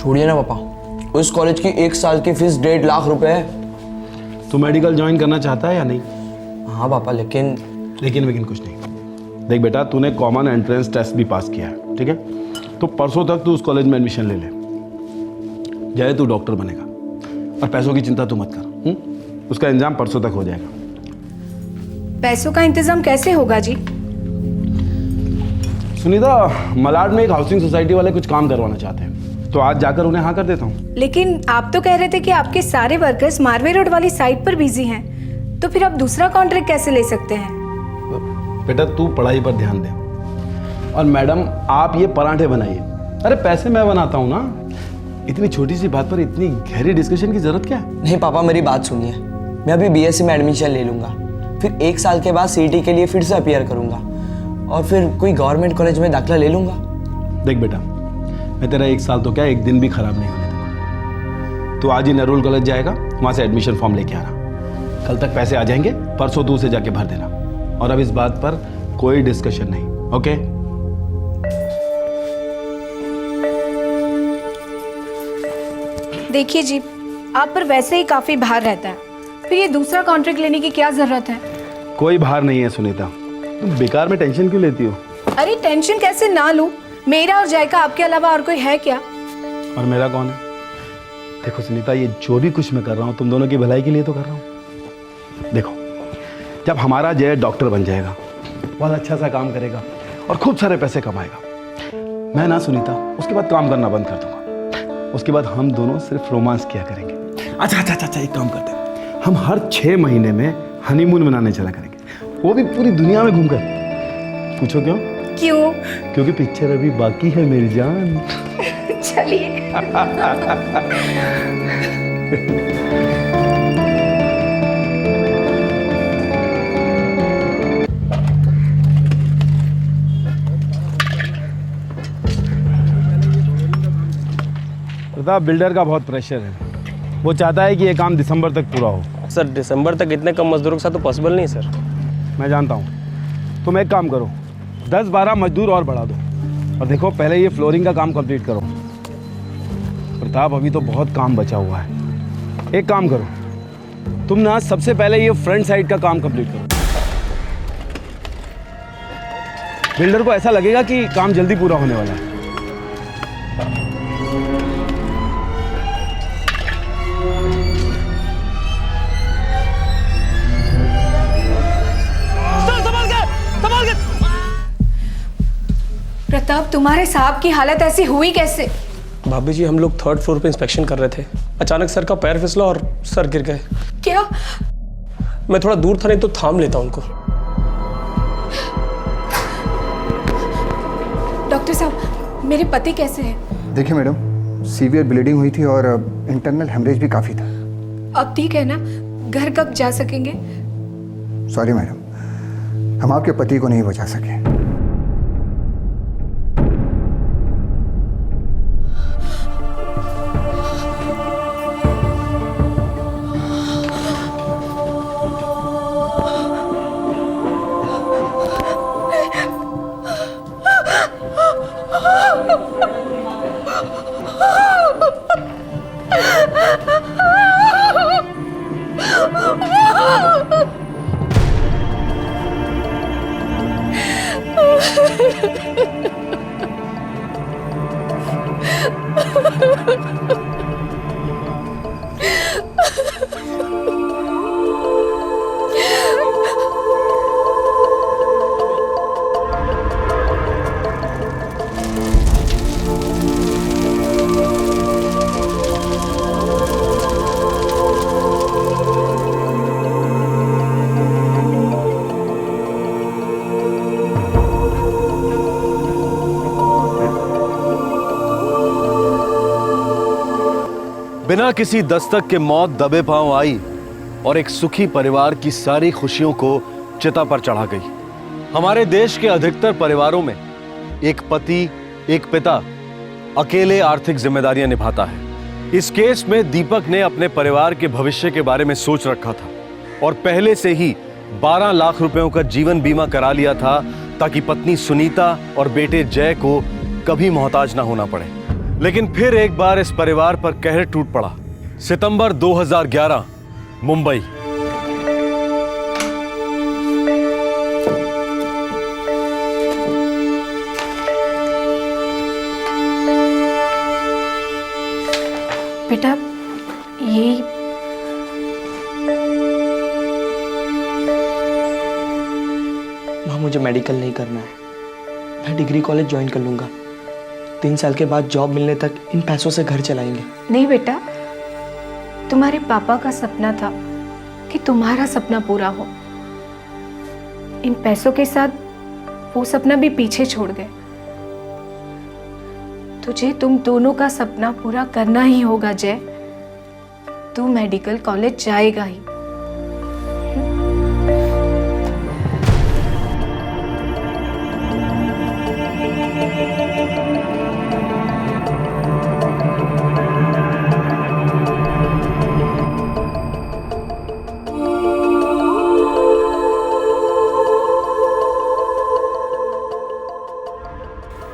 छोड़िए ना पापा, उस कॉलेज की 1 साल की फीस 1.5 लाख रुपए है। तू मेडिकल ज्वाइन करना चाहता है या नहीं? हाँ पापा, लेकिन कुछ नहीं। देख बेटा, तूने कॉमन एंट्रेंस टेस्ट भी पास किया है, ठीक है? तो परसों तक तू उस कॉलेज में एडमिशन ले ले। जय तू डॉक्टर बनेगा, और पैसों की चिंता तू मत कर। उसका इंतजाम परसों तक हो जाएगा। पैसों का इंतजाम कैसे होगा जी? सुनीता, मलाड में एक हाउसिंग सोसाइटी वाले कुछ काम करवाना चाहते हैं, तो आज जाकर उन्हें हाँ कर देता हूँ। लेकिन आप तो कह रहे थे कि आपके सारे वर्कर्स मारवे रोड वाली साइट पर बिजी हैं, तो फिर आप दूसरा कॉन्ट्रैक्ट कैसे ले सकते हैं? बेटा तू पढ़ाई पर ध्यान दे, और मैडम आप ये पराठे बनाइए। अरे पैसे मैं बनाता हूँ ना। इतनी छोटी सी बात पर इतनी गहरी डिस्कशन की जरूरत क्या है? नहीं पापा, मेरी बात सुनिए। मैं अभी बीएससी में एडमिशन ले लूंगा, फिर 1 साल के बाद सीईटी के लिए फिर से अपीयर करूंगा, और फिर कोई गवर्नमेंट कॉलेज में दाखिला ले लूंगा। देख बेटा, मैं तेरा 1 साल तो क्या 1 दिन भी खराब नहीं होने दूंगा। तो आज ही नरूल कॉलेज जाएगा, वहां से एडमिशन फॉर्म लेके आना। कल तक पैसे आ जाएंगे, परसों तू उसे जाके भर देना। और अब इस बात पर कोई डिस्कशन नहीं, ओके? देखिए जी, आप पर वैसे ही काफी भार रहता है, फिर ये दूसरा कॉन्ट्रैक्ट लेने की क्या जरूरत है? कोई भार नहीं है सुनीता, तुम बेकार में टेंशन क्यों लेती हो? अरे टेंशन कैसे ना लूं? मेरा और जय का आपके अलावा और कोई है क्या? और मेरा कौन है? देखो सुनीता, ये जो भी कुछ मैं कर रहा हूँ तुम दोनों की भलाई के लिए तो कर रहा हूँ। देखो, जब हमारा जय डॉक्टर बन जाएगा, बहुत अच्छा सा काम करेगा और खूब सारे पैसे कमाएगा, मैं ना सुनीता उसके बाद काम करना बंद कर दूंगा। उसके बाद हम दोनों सिर्फ रोमांस किया करेंगे। अच्छा, एक काम करते हैं, हम हर 6 महीने में हनीमून मनाने चला करेंगे, वो भी पूरी दुनिया में घूमकर। पूछो क्यों? क्यों? क्योंकि पिक्चर अभी बाकी है मेरी जान। चलिए। प्रताप, बिल्डर का बहुत प्रेशर है। वो चाहता है कि ये काम दिसंबर तक पूरा हो। सर दिसंबर तक इतने कम मजदूरों के साथ तो पॉसिबल नहीं सर। मैं जानता हूँ। तुम एक काम करो, 10-12 मजदूर और बढ़ा दो, और देखो पहले ये फ्लोरिंग का काम कंप्लीट करो। प्रताप, अभी तो बहुत काम बचा हुआ है। एक काम करो, तुम ना सबसे पहले ये फ्रंट साइड का काम कंप्लीट करो। बिल्डर को ऐसा लगेगा कि काम जल्दी पूरा होने वाला है। प्रताप, तुम्हारे साहब की हालत ऐसी हुई कैसे? भाभी जी, हम लोग 3rd फ्लोर पे इंस्पेक्शन कर रहे थे, अचानक सर का पैर फिसला और सर गिर गए। क्या? मैं थोड़ा दूर था, नहीं तो थाम लेता उनको। डॉक्टर साहब, मेरे पति कैसे हैं? देखिए मैडम, सीवियर ब्लीडिंग हुई थी और इंटरनल हेमरेज भी काफ़ी था। अब ठीक है ना? घर कब जा सकेंगे? सॉरी मैडम, हम आपके पति को नहीं बचा सके। बिना किसी दस्तक के मौत दबे पांव आई और एक सुखी परिवार की सारी खुशियों को चिता पर चढ़ा गई। हमारे देश के अधिकतर परिवारों में एक पति, एक पिता अकेले आर्थिक जिम्मेदारियां निभाता है। इस केस में दीपक ने अपने परिवार के भविष्य के बारे में सोच रखा था और पहले से ही 12 लाख रुपयों का जीवन बीमा करा लिया था ताकि पत्नी सुनीता और बेटे जय को कभी मोहताज ना होना पड़े। लेकिन फिर एक बार इस परिवार पर कहर टूट पड़ा। सितंबर 2011, मुंबई। बेटा ये माँ मुझे मेडिकल नहीं करना है, मैं डिग्री कॉलेज ज्वाइन कर लूँगा। 3 साल के बाद जॉब मिलने तक इन पैसों से घर चलाएंगे। नहीं बेटा, तुम्हारे पापा का सपना था कि तुम्हारा सपना पूरा हो। इन पैसों के साथ वो सपना भी पीछे छोड़ गए। तुझे तुम दोनों का सपना पूरा करना ही होगा जय। तू मेडिकल कॉलेज जाएगा ही।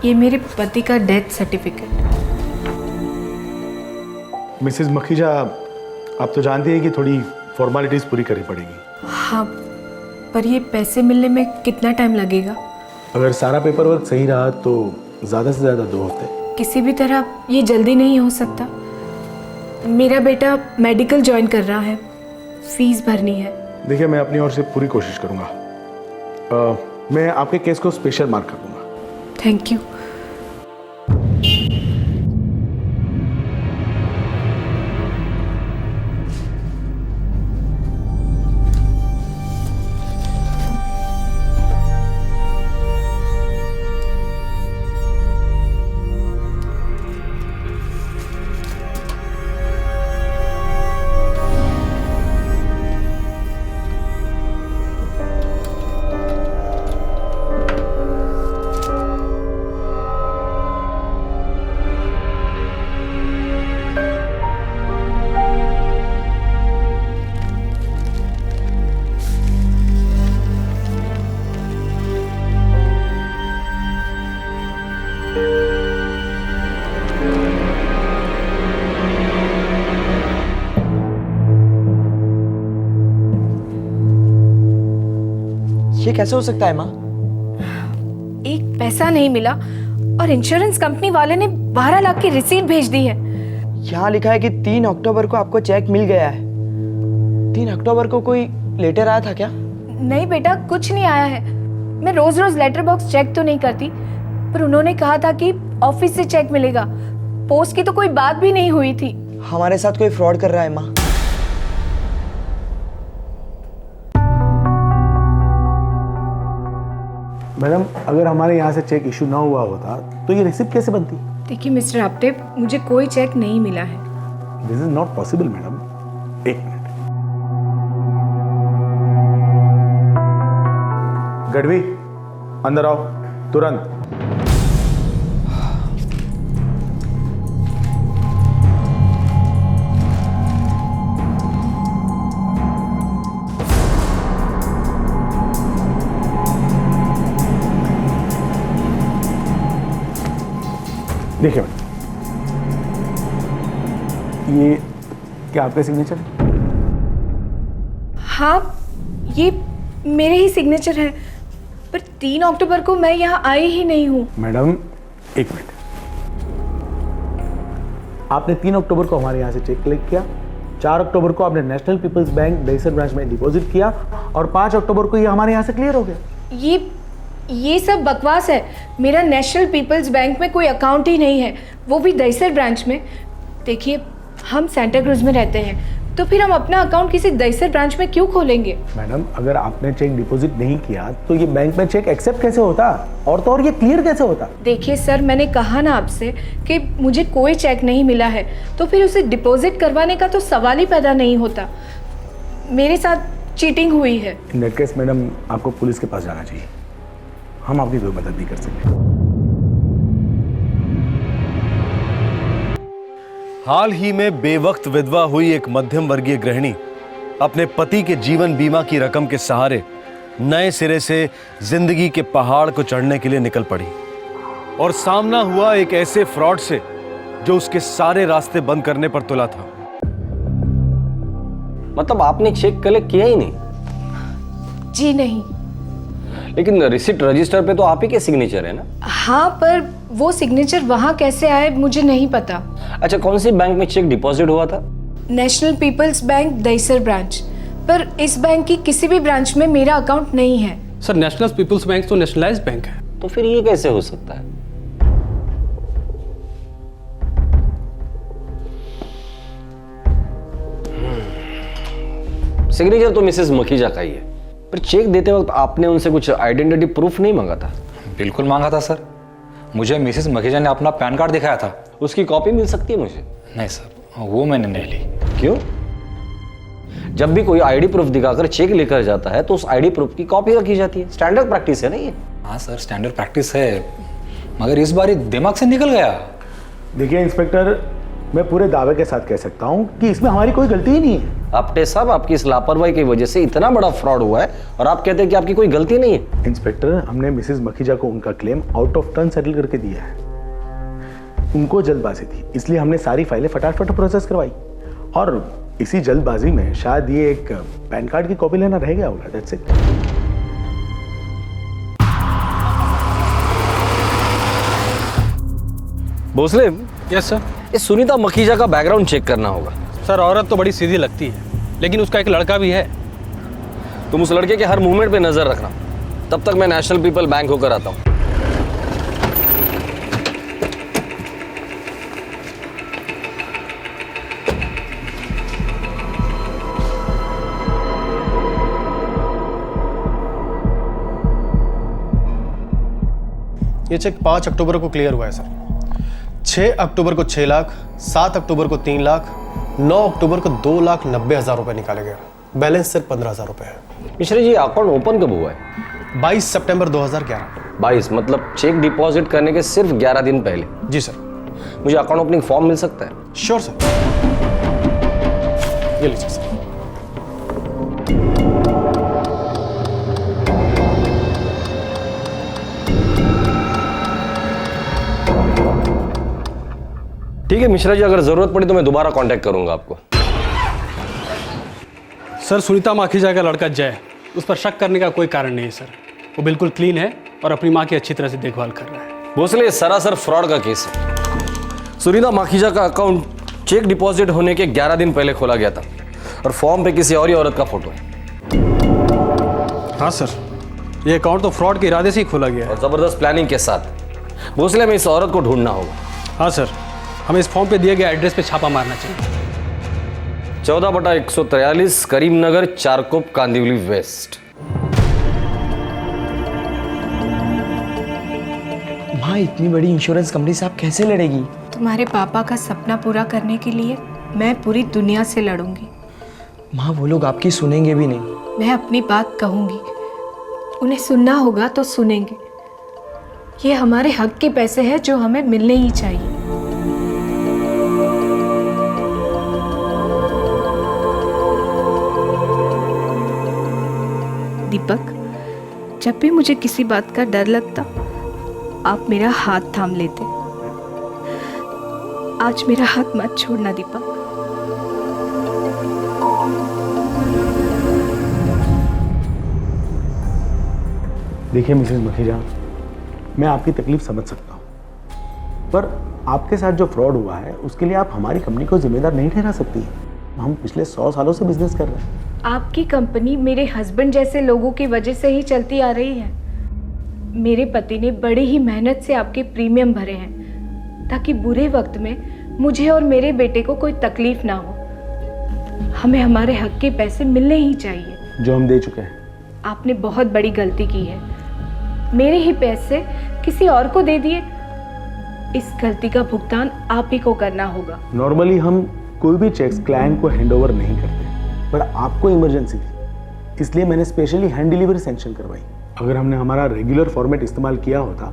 ये मेरे पति का डेथ सर्टिफिकेट। मिसेस मखीजा, आप तो जानती हैं कि थोड़ी फॉर्मेलिटीज पूरी करनी पड़ेगी। हाँ, पर ये पैसे मिलने में कितना टाइम लगेगा? अगर सारा पेपर वर्क सही रहा तो ज़्यादा से ज़्यादा 2 हफ्ते। किसी भी तरह ये जल्दी नहीं हो सकता। मेरा बेटा मेडिकल ज्वाइन कर रहा है, फीस भरनी है। देखिए, मैं अपनी ओर से पूरी कोशिश करूँगा। मैं आपके केस को स्पेशल मार्क कर दूँगा। Thank you. ये कैसे हो सकता है माँ? एक पैसा नहीं मिला और इंश्योरेंस कंपनी वाले ने 12 लाख की रिसीट भेज दी है। यहाँ लिखा है कि 3 अक्टूबर को आपको चेक मिल गया है। 3 अक्टूबर को कोई लेटर आया था क्या? नहीं बेटा, कुछ नहीं आया है। मैं रोज रोज लेटर बॉक्स चेक तो नहीं करती, पर उन्होंने कहा था कि ऑफिस से चेक मिलेगा। पोस्ट की तो कोई बात भी नहीं हुई थी। हमारे साथ कोई फ्रॉड कर रहा है माँ। मैडम, अगर हमारे यहाँ से चेक इशू ना हुआ होता तो ये रिसिप्ट कैसे बनती? देखिए मिस्टर आपटे, मुझे कोई चेक नहीं मिला है। This is not possible madam. 1 minute. Gadhvi, अंदर आओ तुरंत। देखिए मैडम, ये क्या आपका सिग्नेचर है? हाँ, ये मेरे ही सिग्नेचर है, पर 3 अक्टूबर को मैं यहाँ आई ही नहीं हूँ। Madam 1 minute. आपने 3 अक्टूबर को हमारे यहाँ से चेक कलेक्ट किया, 4 अक्टूबर को आपने national people's bank Dahisar branch में डिपॉजिट किया और 5 अक्टूबर को ये हमारे यहाँ से क्लियर हो गया। ये सब बकवास है। मेरा नेशनल पीपल्स बैंक में कोई अकाउंट ही नहीं है, वो भी दहीसर ब्रांच में। देखिए, हम सेंटा क्रूज में रहते हैं, तो फिर हम अपना अकाउंट किसी दहीसर ब्रांच में क्यों खोलेंगे? मैडम, अगर आपने चेक डिपॉजिट नहीं किया तो ये बैंक में चेक एक्सेप्ट कैसे होता, और तो और ये क्लियर कैसे होता? देखिए सर, मैंने कहा ना आपसे कि मुझे कोई चेक नहीं मिला है, तो फिर उसे डिपॉजिट करवाने का तो सवाल ही पैदा नहीं होता। मेरे साथ चीटिंग हुई है। इन दैट केस मैडम, आपको पुलिस के पास जाना चाहिए। हम आपकी कोई मदद नहीं कर सकते। हाल ही में बेवक्त विधवा हुई एक मध्यम वर्गीय गृहिणी अपने पति के जीवन बीमा की रकम के सहारे नए सिरे से जिंदगी के पहाड़ को चढ़ने के लिए निकल पड़ी, और सामना हुआ एक ऐसे फ्रॉड से जो उसके सारे रास्ते बंद करने पर तुला था। मतलब आपने चेक कलेक्ट किया ही नहीं? जी नहीं। लेकिन रिसिप्ट रजिस्टर पे तो आप ही के सिग्नेचर है ना? हाँ, पर वो सिग्नेचर वहाँ कैसे आए मुझे नहीं पता। अच्छा, कौन सी बैंक में चेक डिपॉजिट हुआ था? National people's bank Dahisar branch, पर इस बैंक की किसी भी ब्रांच में मेरा अकाउंट नहीं है। सर, नेशनल पीपल्स बैंक तो नेशनलाइज्ड बैंक है। तो फिर ये कैसे हो सकता है? सिग्नेचर तो मिसेस मखीजा का ही है, पर चेक देते वक्त आपने उनसे कुछ आइडेंटिटी प्रूफ नहीं मांगा था? बिल्कुल मांगा था सर। मुझे मिसेस मखीजा ने अपना पैन कार्ड दिखाया था। उसकी कॉपी मिल सकती है मुझे? नहीं सर, वो मैंने नहीं ली। क्यों? जब भी कोई आईडी प्रूफ दिखाकर चेक लेकर जाता है तो उस आईडी प्रूफ की कॉपी रखी जाती है। स्टैंडर्ड प्रैक्टिस है ना ये? हाँ सर, स्टैंडर्ड प्रैक्टिस है, मगर इस बार ये दिमाग से निकल गया। देखिए इंस्पेक्टर, मैं पूरे दावे के साथ कह सकता हूँ कि इसमें हमारी कोई गलती ही नहीं है। आपटे साहब, आपकी इस लापरवाही की वजह से इतना बड़ा फ्रॉड हुआ है और आप कहते हैं कि आपकी कोई गलती नहीं है। इंस्पेक्टर, हमने मिसेस मखीजा को उनका claim out of turn settle करके दिया है। उनको जल्दबाजी थी, इसलिए हमने सारी फाइलें फटाफट प्रोसेस करवाई, और इसी जल्दबाजी में शायद ये एक पैन कार्ड की कॉपी लेना रह गया होगा। That's it. Bhosle, yes sir. इस सुनीता मखीजा का बैकग्राउंड चेक करना होगा। सर, औरत तो बड़ी सीधी लगती है, लेकिन उसका एक लड़का भी है। तुम उस लड़के के हर मूवमेंट पे नजर रखना, तब तक मैं नेशनल पीपल बैंक होकर आता हूँ। ये चेक 5 अक्टूबर को क्लियर हुआ है सर। 6 अक्टूबर को 6 लाख, 7 अक्टूबर को 3 लाख, 9 अक्टूबर को 2,90,000 रुपए निकाले गए। बैलेंस सिर्फ 15,000 रुपए है। मिश्रा जी, अकाउंट ओपन कब हुआ है? 22 सितंबर 2011। 22 मतलब चेक डिपॉजिट करने के सिर्फ 11 दिन पहले। जी सर। मुझे अकाउंट ओपनिंग फॉर्म मिल सकता है? श्योर सर, ये लीजिए सर। ठीक है मिश्रा जी, अगर जरूरत पड़ी तो मैं दोबारा कांटेक्ट करूंगा आपको। सर, सुनीता मखीजा का लड़का जय, उस पर शक करने का कोई कारण नहीं है सर। वो बिल्कुल क्लीन है और अपनी माँ की अच्छी तरह से देखभाल कर रहा है। भोसले, ये सरासर फ्रॉड का केस है। सुनीता मखीजा का अकाउंट चेक डिपॉजिट होने के 11 दिन पहले खोला गया था और फॉर्म पे किसी और ही औरत का फोटो है। हाँ सर, ये अकाउंट तो फ्रॉड के इरादे से ही खोला गया है। और जबरदस्त प्लानिंग के साथ। भोसले, हमें इस औरत को ढूंढना होगा। हाँ सर, हमें इस फॉर्म पे दिए गए एड्रेस पे छापा मारना चाहिए। 14/143 करीमनगर, चारकोप, कांदिवली वेस्ट। माँ, इतनी बड़ी इंश्योरेंस कंपनी से आप कैसे लड़ेगी? तुम्हारे पापा का सपना पूरा करने के लिए मैं पूरी दुनिया से लड़ूंगी। माँ, वो लोग आपकी सुनेंगे भी नहीं। मैं अपनी बात कहूंगी, उन्हें सुनना होगा तो सुनेंगे। ये हमारे हक के पैसे हैं जो हमें मिलने ही चाहिए। दीपक, जब भी मुझे किसी बात का डर लगता, आप मेरा हाथ थाम लेते। आज मेरा हाथ मत छोड़ना दीपक। देखिए मिसेस मखीजा, मैं आपकी तकलीफ समझ सकता हूँ, पर आपके साथ जो फ्रॉड हुआ है उसके लिए आप हमारी कंपनी को जिम्मेदार नहीं ठहरा सकती। हम पिछले 100 सालों से बिजनेस कर रहे हैं। आपकी कंपनी मेरे हस्बैंड जैसे लोगों की वजह से ही चलती आ रही है। मेरे पति ने बड़ी ही मेहनत से आपके प्रीमियम भरे हैं ताकि बुरे वक्त में मुझे और मेरे बेटे को कोई तकलीफ ना हो। हमें हमारे हक के पैसे मिलने ही चाहिए, जो हम दे चुके हैं। आपने बहुत बड़ी गलती की है। मेरे ही पैसे किसी और को दे दिए। इस गलती का भुगतान आप ही को करना होगा। नॉर्मली हम कोई भी चेक्स क्लाइंट को हैंडओवर नहीं करते, पर आपको इमरजेंसी थी, इसलिए मैंने स्पेशली हैंड डिलीवरी सैंक्शन करवाई। अगर हमने हमारा रेगुलर फॉर्मेट इस्तेमाल किया होता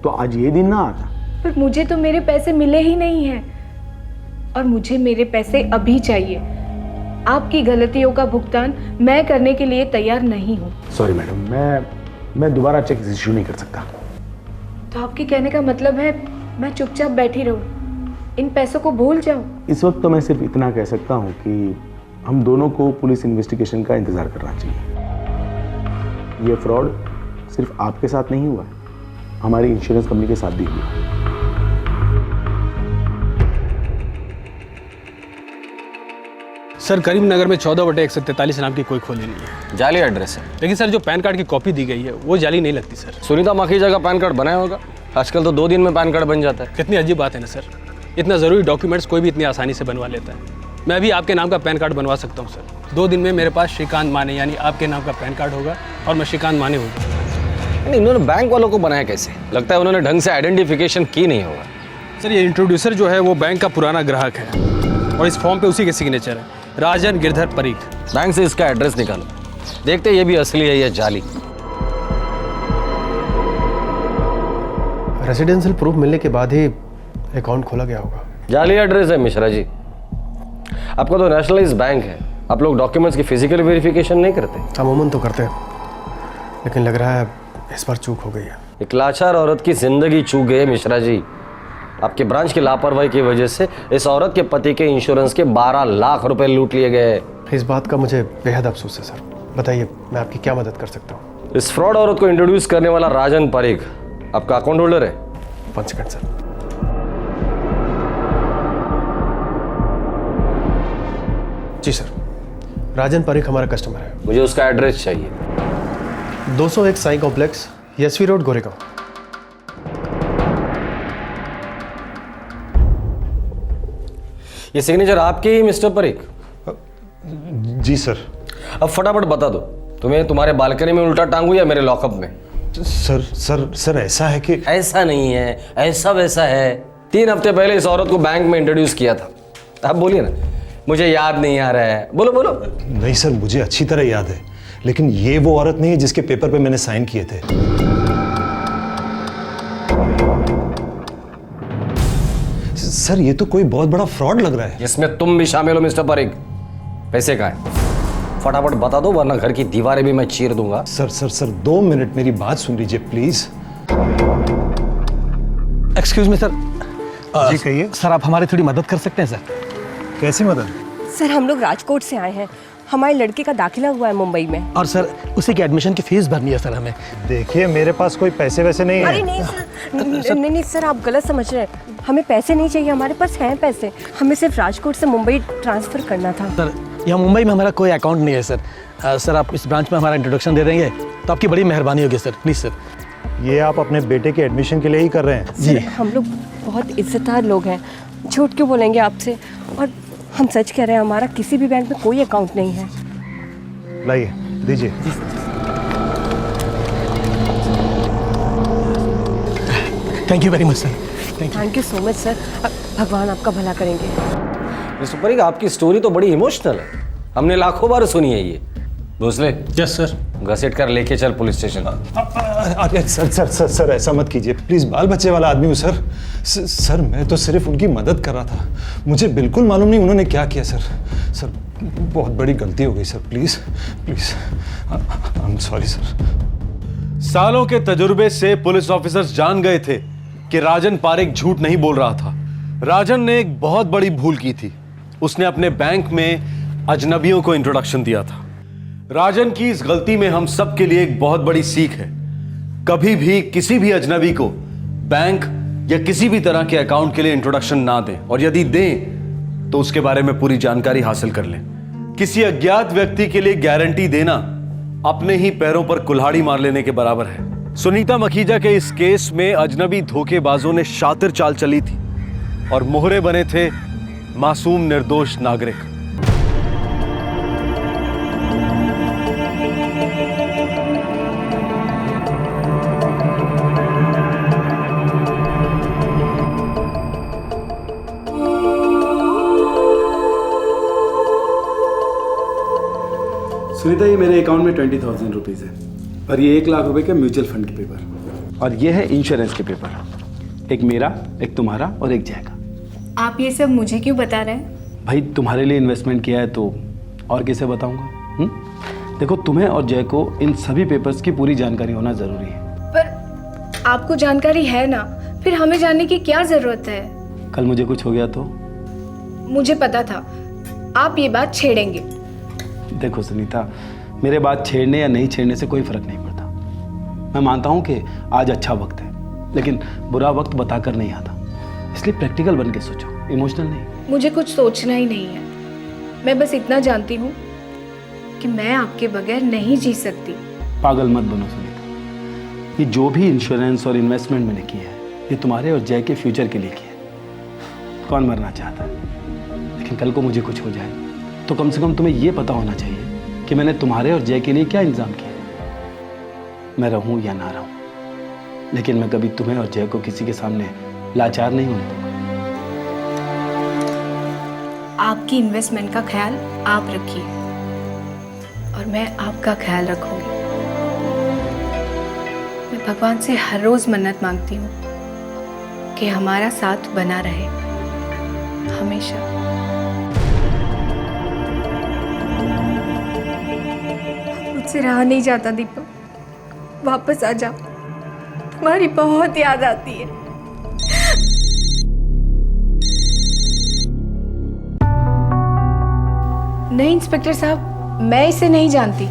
तो आज ये दिन ना आता। पर मुझे तो मेरे पैसे मिले ही नहीं हैं और मुझे मेरे पैसे अभी चाहिए। आपकी गलतियों का भुगतान मैं करने के लिए तैयार नहीं हूँ। सॉरी मैडम, मैं दोबारा चेक इशू नहीं कर सकता। तो आपके कहने का मतलब है मैं चुपचाप बैठी रहूँ? इन पैसों को भूल जाओ। इस वक्त तो मैं सिर्फ इतना कह सकता हूँ कि हम दोनों को पुलिस इन्वेस्टिगेशन का इंतज़ार करना चाहिए। ये फ्रॉड सिर्फ आपके साथ नहीं हुआ है, हमारी इंश्योरेंस कंपनी के साथ भी हुआ है। सर करीमनगर में 14/143 नाम की कोई खोली नहीं है, जाली एड्रेस है। लेकिन सर जो पैन कार्ड की कॉपी दी गई है वो जाली नहीं लगती सर। सुनीता माखीजा का पैन कार्ड बनाया होगा, आजकल तो 2 दिन में पैन कार्ड बन जाता है। कितनी अजीब बात है ना सर, इतना ज़रूरी डॉक्यूमेंट्स कोई भी इतनी आसानी से बनवा लेता है। मैं अभी आपके नाम का पैन कार्ड बनवा सकता हूँ सर। 2 दिन में मेरे पास श्रीकांत माने यानी आपके नाम का पैन कार्ड होगा और मैं श्रीकांत माने होगा। इन्होंने बैंक वालों को बनाया कैसे? लगता है उन्होंने ढंग से आइडेंटिफिकेशन की नहीं होगा। सर ये इंट्रोड्यूसर जो है वो बैंक का पुराना ग्राहक है और इस फॉर्म पे उसी के सिग्नेचर है, राजन गिरधर परीख। बैंक से इसका एड्रेस निकालो, देखते ये भी असली है या जाली। रेजिडेंशियल प्रूफ मिलने के बाद ही अकाउंट खोला गया होगा। जाली एड्रेस है मिश्रा जी। आपका तो नेशनलाइज बैंक है, आप लोग डॉक्यूमेंट्स की फिजिकल वेरिफिकेशन नहीं करते। अमूमन तो करते हैं, लेकिन लग रहा है इस बार चूक हो गई है। एक लाचार औरत की जिंदगी चूक गई है मिश्रा जी। आपके ब्रांच की लापरवाही की वजह से इस औरत के पति के इंश्योरेंस के 12 लाख रुपए लूट लिए गए। इस बात का मुझे बेहद अफसोस है सर। बताइए मैं आपकी क्या मदद कर सकता हूँ? इस फ्रॉड औरत को इंट्रोड्यूस करने वाला राजन परीख आपका अकाउंट होल्डर है। 1 सेकंड सर। जी सर, राजन परीख हमारा कस्टमर है। मुझे उसका एड्रेस चाहिए। 201 साई कॉम्प्लेक्स, यशवी रोड, गोरेगांव। ये सिग्नेचर आपके ही मिस्टर परीख? जी सर। अब फटाफट बता दो, तुम्हें तुम्हारे बालकनी में उल्टा टांगू या मेरे लॉकअप में? सर सर सर ऐसा है कि ऐसा नहीं है, ऐसा वैसा है। 3 हफ्ते पहले इस औरत को बैंक में इंट्रोड्यूस किया था। आप बोलिए ना, मुझे याद नहीं आ रहा है। बोलो बोलो। नहीं सर, मुझे अच्छी तरह याद है, लेकिन ये वो औरत नहीं है जिसके पेपर पे मैंने साइन किए थे। सर ये तो कोई बहुत बड़ा फ्रॉड लग रहा है। जिसमें तुम भी शामिल हो मिस्टर परीख। पैसे कहाँ है? फटाफट बता दो वरना घर की दीवारें भी मैं चीर दूंगा। सर सर सर 2 मिनट मेरी बात सुन लीजिए प्लीज। Excuse me sir. जी कहिए। सर आप हमारी थोड़ी मदद कर सकते हैं सर? कैसी मदद? सर हम लोग राजकोट से आए हैं, हमारे लड़के का दाखिला हुआ है मुंबई में। और सर उसी की एडमिशन की फीस भरनी है सर हमें। देखिए मेरे पास कोई पैसे वैसे नहीं अरे है। नहीं सर, नहीं सर आप गलत समझ रहे हैं। हमें पैसे नहीं चाहिए, हमारे पास हैं पैसे। हमें सिर्फ राजकोट से मुंबई ट्रांसफ़र करना था। सर यहाँ मुंबई में हमारा कोई अकाउंट नहीं है सर। सर आप इस ब्रांच में हमारा इंट्रोडक्शन दे देंगे तो आपकी बड़ी मेहरबानी होगी सर, प्लीज़ सर। ये आप अपने बेटे के एडमिशन के लिए ही कर रहे हैं? जी हम लोग बहुत इज्जतदार लोग हैं, झूठ क्यों बोलेंगे आपसे? और हम सच कह रहे हैं, हमारा किसी भी बैंक में कोई अकाउंट नहीं है। लाइए दीजिए। Thank you very much sir. Thank you so much sir, भगवान आपका भला करेंगे। मिस्टर परीख आपकी स्टोरी तो बड़ी इमोशनल है, हमने लाखों बार सुनी है ये। Bhosle yes sir. घसीट कर लेके चल पुलिस स्टेशन। अरे सर सर सर सर ऐसा मत कीजिए प्लीज, बाल बच्चे वाला आदमी हूँ सर। सर मैं तो सिर्फ उनकी मदद कर रहा था, मुझे बिल्कुल मालूम नहीं उन्होंने क्या किया सर। सर बहुत बड़ी गलती हो गई sir, please please I am sorry sir. सालों के तजुर्बे से पुलिस ऑफिसर्स जान गए थे कि राजन पारेख झूठ नहीं बोल रहा था। राजन ने एक बहुत बड़ी भूल की थी, उसने अपने बैंक में अजनबियों को इंट्रोडक्शन दिया था। राजन की इस गलती में हम सब के लिए एक बहुत बड़ी सीख है, कभी भी किसी भी अजनबी को बैंक या किसी भी तरह के अकाउंट के लिए इंट्रोडक्शन ना दें, और यदि दें तो उसके बारे में पूरी जानकारी हासिल कर लें। किसी अज्ञात व्यक्ति के लिए गारंटी देना अपने ही पैरों पर कुल्हाड़ी मार लेने के बराबर है। सुनीता मखीजा के इस केस में अजनबी धोखेबाजों ने शातिर चाल चली थी और मोहरे बने थे मासूम निर्दोष नागरिक। सुनीता ये मेरे अकाउंट में 20,000 रुपीज़ है और ये 1 लाख रुपए के म्यूचुअल फंड के पेपर, और ये है इंश्योरेंस के पेपर, एक मेरा, एक तुम्हारा और एक जय का। आप ये सब मुझे क्यों बता रहे हैं? भाई तुम्हारे लिए इन्वेस्टमेंट किया है तो और कैसे बताऊंगा? देखो तुम्हें और जय को इन सभी पेपर्स की पूरी जानकारी होना ज़रूरी है। पर आपको जानकारी है ना, फिर हमें जानने की क्या ज़रूरत है? कल मुझे कुछ हो गया तो? मुझे पता था आप ये बात छेड़ेंगे। देखो सुनीता, मेरे बात छेड़ने या नहीं छेड़ने से कोई फर्क नहीं पड़ता। मैं मानता हूँ कि आज अच्छा वक्त है, लेकिन बुरा वक्त बताकर नहीं आता, इसलिए प्रैक्टिकल बन के सोचो, इमोशनल नहीं। मुझे कुछ सोचना ही नहीं है। मैं बस इतना जानती हूँ कि मैं आपके बगैर नहीं जी सकती। पागल मत बनो सुनीता, ये जो भी इंश्योरेंस और इन्वेस्टमेंट मैंने किया है, ये तुम्हारे और जय के फ्यूचर के लिए किया है। कौन मरना चाहता है? लेकिन कल को मुझे कुछ हो जाए तो कम से कम तुम्हें ये पता होना चाहिए कि मैंने तुम्हारे और जय के लिए क्या इंतजाम किया है। मैं रहूं या ना रहूं, लेकिन मैं कभी तुम्हें और जय को किसी के सामने लाचार नहीं होने दूंगा। आपकी इन्वेस्टमेंट का ख्याल आप रखिए और मैं आपका ख्याल रखूंगी। मैं भगवान से हर रोज मन्नत मांगती हूँ कि हमारा साथ बना रहे हमेशा। मुझसे रहा नहीं जाता दीपक, वापस आ जाओ, तुम्हारी बहुत याद आती है। नहीं इंस्पेक्टर साहब, मैं इसे नहीं जानती।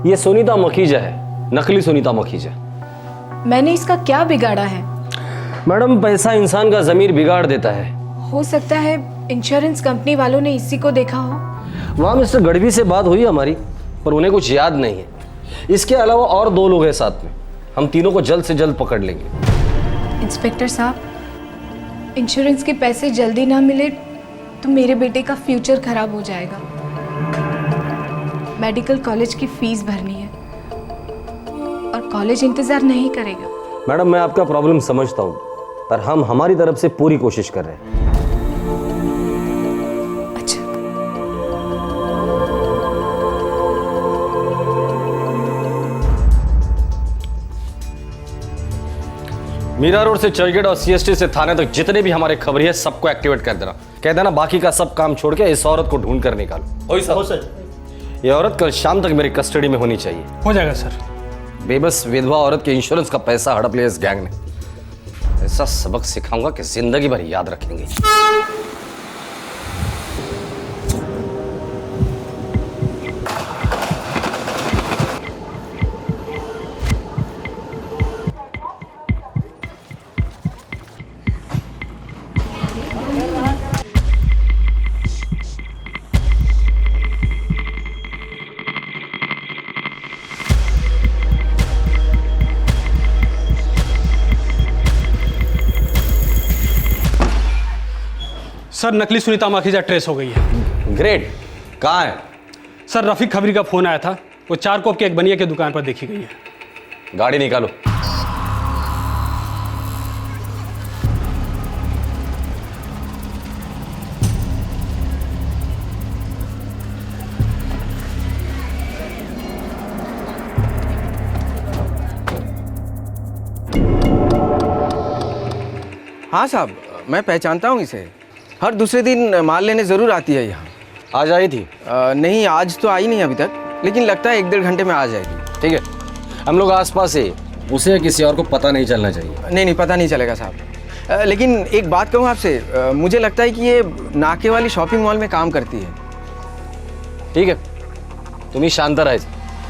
ये सुनीता मखीजा है, नकली सुनीता मखीजा। मैंने इसका क्या बिगाड़ा है? मैडम, पैसा इंसान का जमीर बिगाड़ देता है। हो सकता है इंश्योरेंस कंपनी वालों ने इसी को देखा हो। वहाँ मिस्टर गढ़वी से बात हुई हमारी, पर उन्हें कुछ याद नहीं है। इसके अलावा और 2 लोग हैं साथ में, हम तीनों को जल्द से जल्द पकड़ लेंगे। इंस्पेक्टर साहब, इंश्योरेंस के पैसे जल्दी ना मिले तो मेरे बेटे का फ्यूचर खराब हो जाएगा। मेडिकल कॉलेज की फीस भरनी है और कॉलेज इंतजार नहीं करेगा। मैडम, मैं आपका प्रॉब्लम समझता हूँ, पर हम हमारी तरफ से पूरी कोशिश कर रहे हैं। अच्छा, मीरा रोड से चर्चगेट और सीएसटी से थाने तक जितने भी हमारे खबरी है सबको एक्टिवेट कर देना। कह देना बाकी का सब काम छोड़ के इस औरत को ढूंढ कर निकालो। हो सर। ये औरत कल शाम तक मेरी कस्टडी में होनी चाहिए। हो जाएगा सर। बेबस विधवा औरत के इंश्योरेंस का पैसा हड़प लिया इस गैंग ने। ऐसा सबक सिखाऊंगा कि जिंदगी भर याद रखेंगे। सर, नकली सुनीता माखीजा ट्रेस हो गई है। ग्रेट। कहाँ है? सर, रफीक खबरी का फोन आया था, वो 4 कोप के एक बनिया की दुकान पर देखी गई है। गाड़ी निकालो। हाँ साहब, मैं पहचानता हूँ इसे। हर दूसरे दिन माल लेने ज़रूर आती है यहाँ। आज आई थी? नहीं, आज तो आई नहीं अभी तक, लेकिन लगता है 1-1.5 घंटे में आ जाएगी। ठीक है, हम लोग आसपास है, उसे किसी और को पता नहीं चलना चाहिए। नहीं, पता नहीं चलेगा साहब। लेकिन एक बात कहूँ आपसे, मुझे लगता है कि ये नाके वाली शॉपिंग मॉल में काम करती है। ठीक है, तुम ही शांत रहे,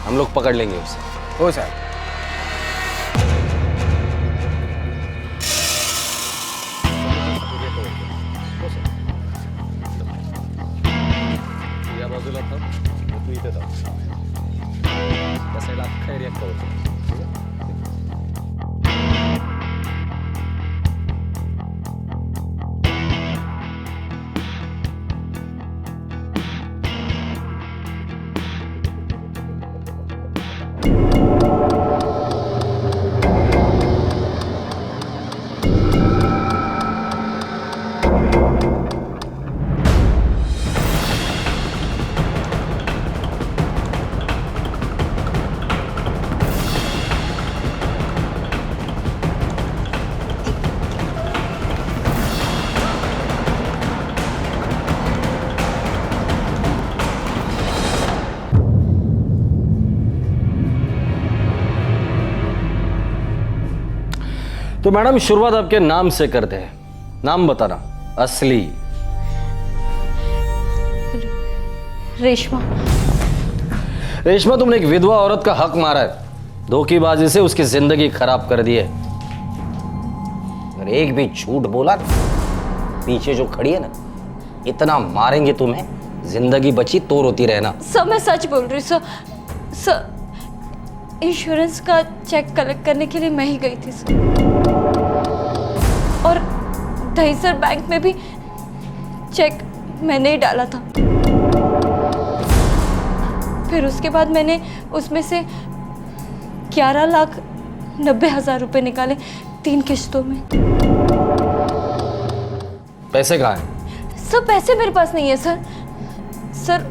हम लोग पकड़ लेंगे उसे। हो साहब। तो मैडम, शुरुआत आपके नाम से करते हैं। नाम बताना असली। रेशमा। रेशमा, तुमने एक विधवा औरत का हक मारा है, धोखेबाजी से उसकी जिंदगी खराब कर दी है। अगर एक भी झूठ बोला ना, पीछे जो खड़ी है ना, इतना मारेंगे तुम्हें, जिंदगी बची तो रोती रहना। सर मैं सच बोल रही हूँ सर, इंश्योरेंस का चेक कलेक्ट करने के लिए मैं ही गई थी सर, और दहीसर बैंक में भी चेक मैंने ही डाला था। फिर उसके बाद मैंने उसमें से 11,90,000 रुपए निकाले 3 किश्तों में। पैसे कहाँ हैं? सर पैसे मेरे पास नहीं है सर। सर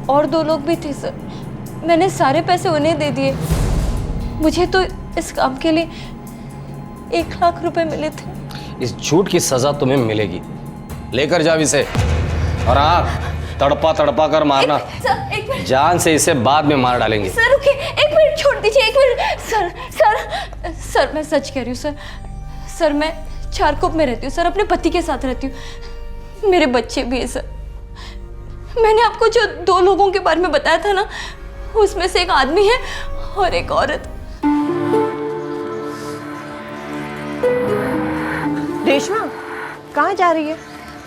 और 2 लोग भी थे सर, मैंने सारे पैसे उन्हें दे दिए। मुझे तो इस काम के लिए 1 लाख रुपए मिले थे। इस झूठ की सजा तुम्हें मिलेगी। लेकर जाओ इसे, और हाँ, तड़पा तड़पा कर मारना। सर एक मिनट, जान से इसे बाद में मार डालेंगे। सर रुकिए, 1 मिनट छोड़ दीजिए, 1 मिनट। सर मैं सच कह रही हूँ सर। सर मैं चारकोप में रहती हूँ सर, अपने पति के साथ रहती हूँ, मेरे बच्चे भी हैं सर। मैंने आपको जो 2 लोगों के बारे में बताया था ना, उसमें से एक आदमी है और एक औरत। रेशमा कहाँ जा रही है?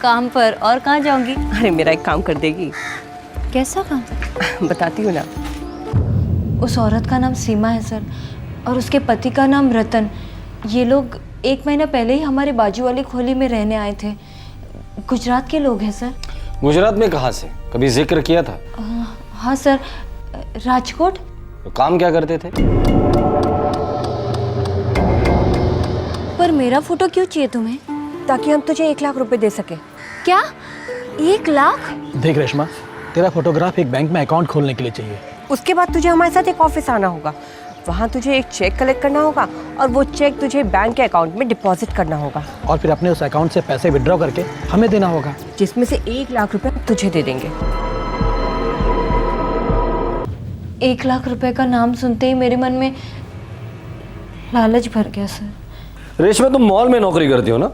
काम पर, और कहाँ जाऊंगी? अरे मेरा एक काम कर देगी। कैसा काम? बताती हूँ ना। उस औरत का नाम सीमा है सर, और उसके पति का नाम रतन। ये लोग 1 महीना पहले ही हमारे बाजू वाली खोली में रहने आए थे। गुजरात के लोग हैं सर। गुजरात में कहाँ से? कभी जिक्र किया था? हाँ सर, राजकोट। तो काम क्या करते थे? पर मेरा फोटो क्यों चाहिए तुम्हें? ताकि हम तुझे 1 लाख रुपए दे सके। क्या 1 लाख? देख रेशमा, तेरा फोटोग्राफ एक बैंक में अकाउंट खोलने के लिए चाहिए। उसके बाद तुझे हमारे साथ एक ऑफिस आना होगा, वहाँ तुझे एक चेक कलेक्ट करना होगा, और वो चेक तुझे बैंक के अकाउंट में डिपॉजिट करना होगा, और फिर अपने उस अकाउंट से पैसे विड्रॉ करके हमें देना होगा, जिसमें से 1 लाख रुपए तुझे दे देंगे। 1 लाख रुपए का नाम सुनते ही मेरे मन में लालच भर गया सर। रेशमा, तुम मॉल में नौकरी करती हो ना?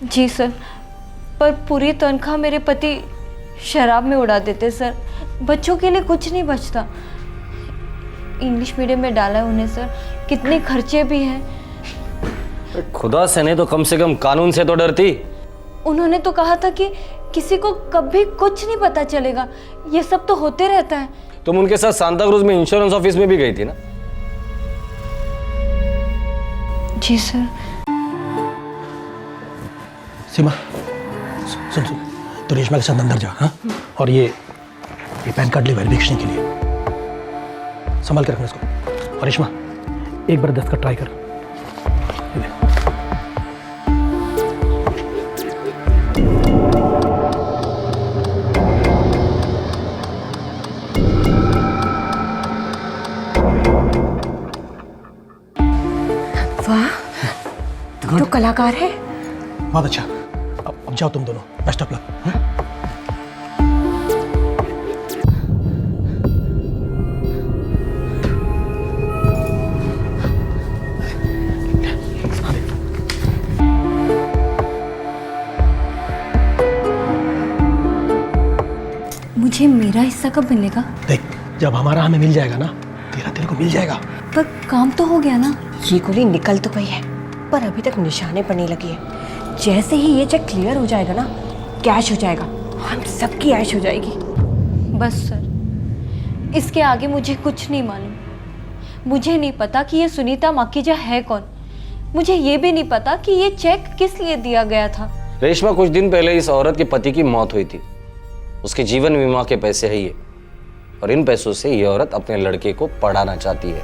जी सर, पर पूरी तनख्वाह मेरे पति शराब में उड़ा देते सर। बच्चों के लिए कुछ नहीं बचता। इंग्लिश मीडियम में डाला है उन्हें सर, कितने खर्चे भी हैं। खुदा से नहीं तो कम से कम कानून से तो डरती। उन्होंने तो कहा था कि किसी को कभी कुछ नहीं पता चलेगा, ये सब तो होते रहता है। तुम उनके साथ सांता क्रूज में इंश्योरेंस ऑफिस में भी गई थी ना? जी सर। सीमा सुन, तो रेशमा के साथ अंदर जा। हाँ, और ये पैन कार्ड ले वेरिफिकेशन के लिए, संभाल के रखना इसको। और रेशमा एक बार 10 का ट्राई कर। ये ले। वाह, तू तो कलाकार है। बहुत अच्छा। अब जाओ तुम दोनों, बेस्ट ऑफ लक। मुझे मेरा हिस्सा कब मिलेगा? देख, जब हमारा हमें मिल जाएगा ना, तेरे को मिल जाएगा। पर काम तो हो गया ना। ये गोली निकल तो गई है, पर अभी तक निशाने पड़ने लगी है। जैसे ही ये चेक क्लियर हो जाएगा ना, कैश हो जाएगा, हम सबकी ऐश हो जाएगी। बस सर, इसके आगे मुझे कुछ नहीं मालूम। मुझे नहीं पता कि ये सुनीता माखीजा है कौन। मुझे ये भी नहीं पता कि ये चेक किस लिए दिया गया था। रेशमा, कुछ दिन पहले इस औरत के पति की मौत हुई थी। उसके जीवन बीमा के पैसे है ये, और इन पैसों से ये औरत अपने लड़के को पढ़ाना चाहती है।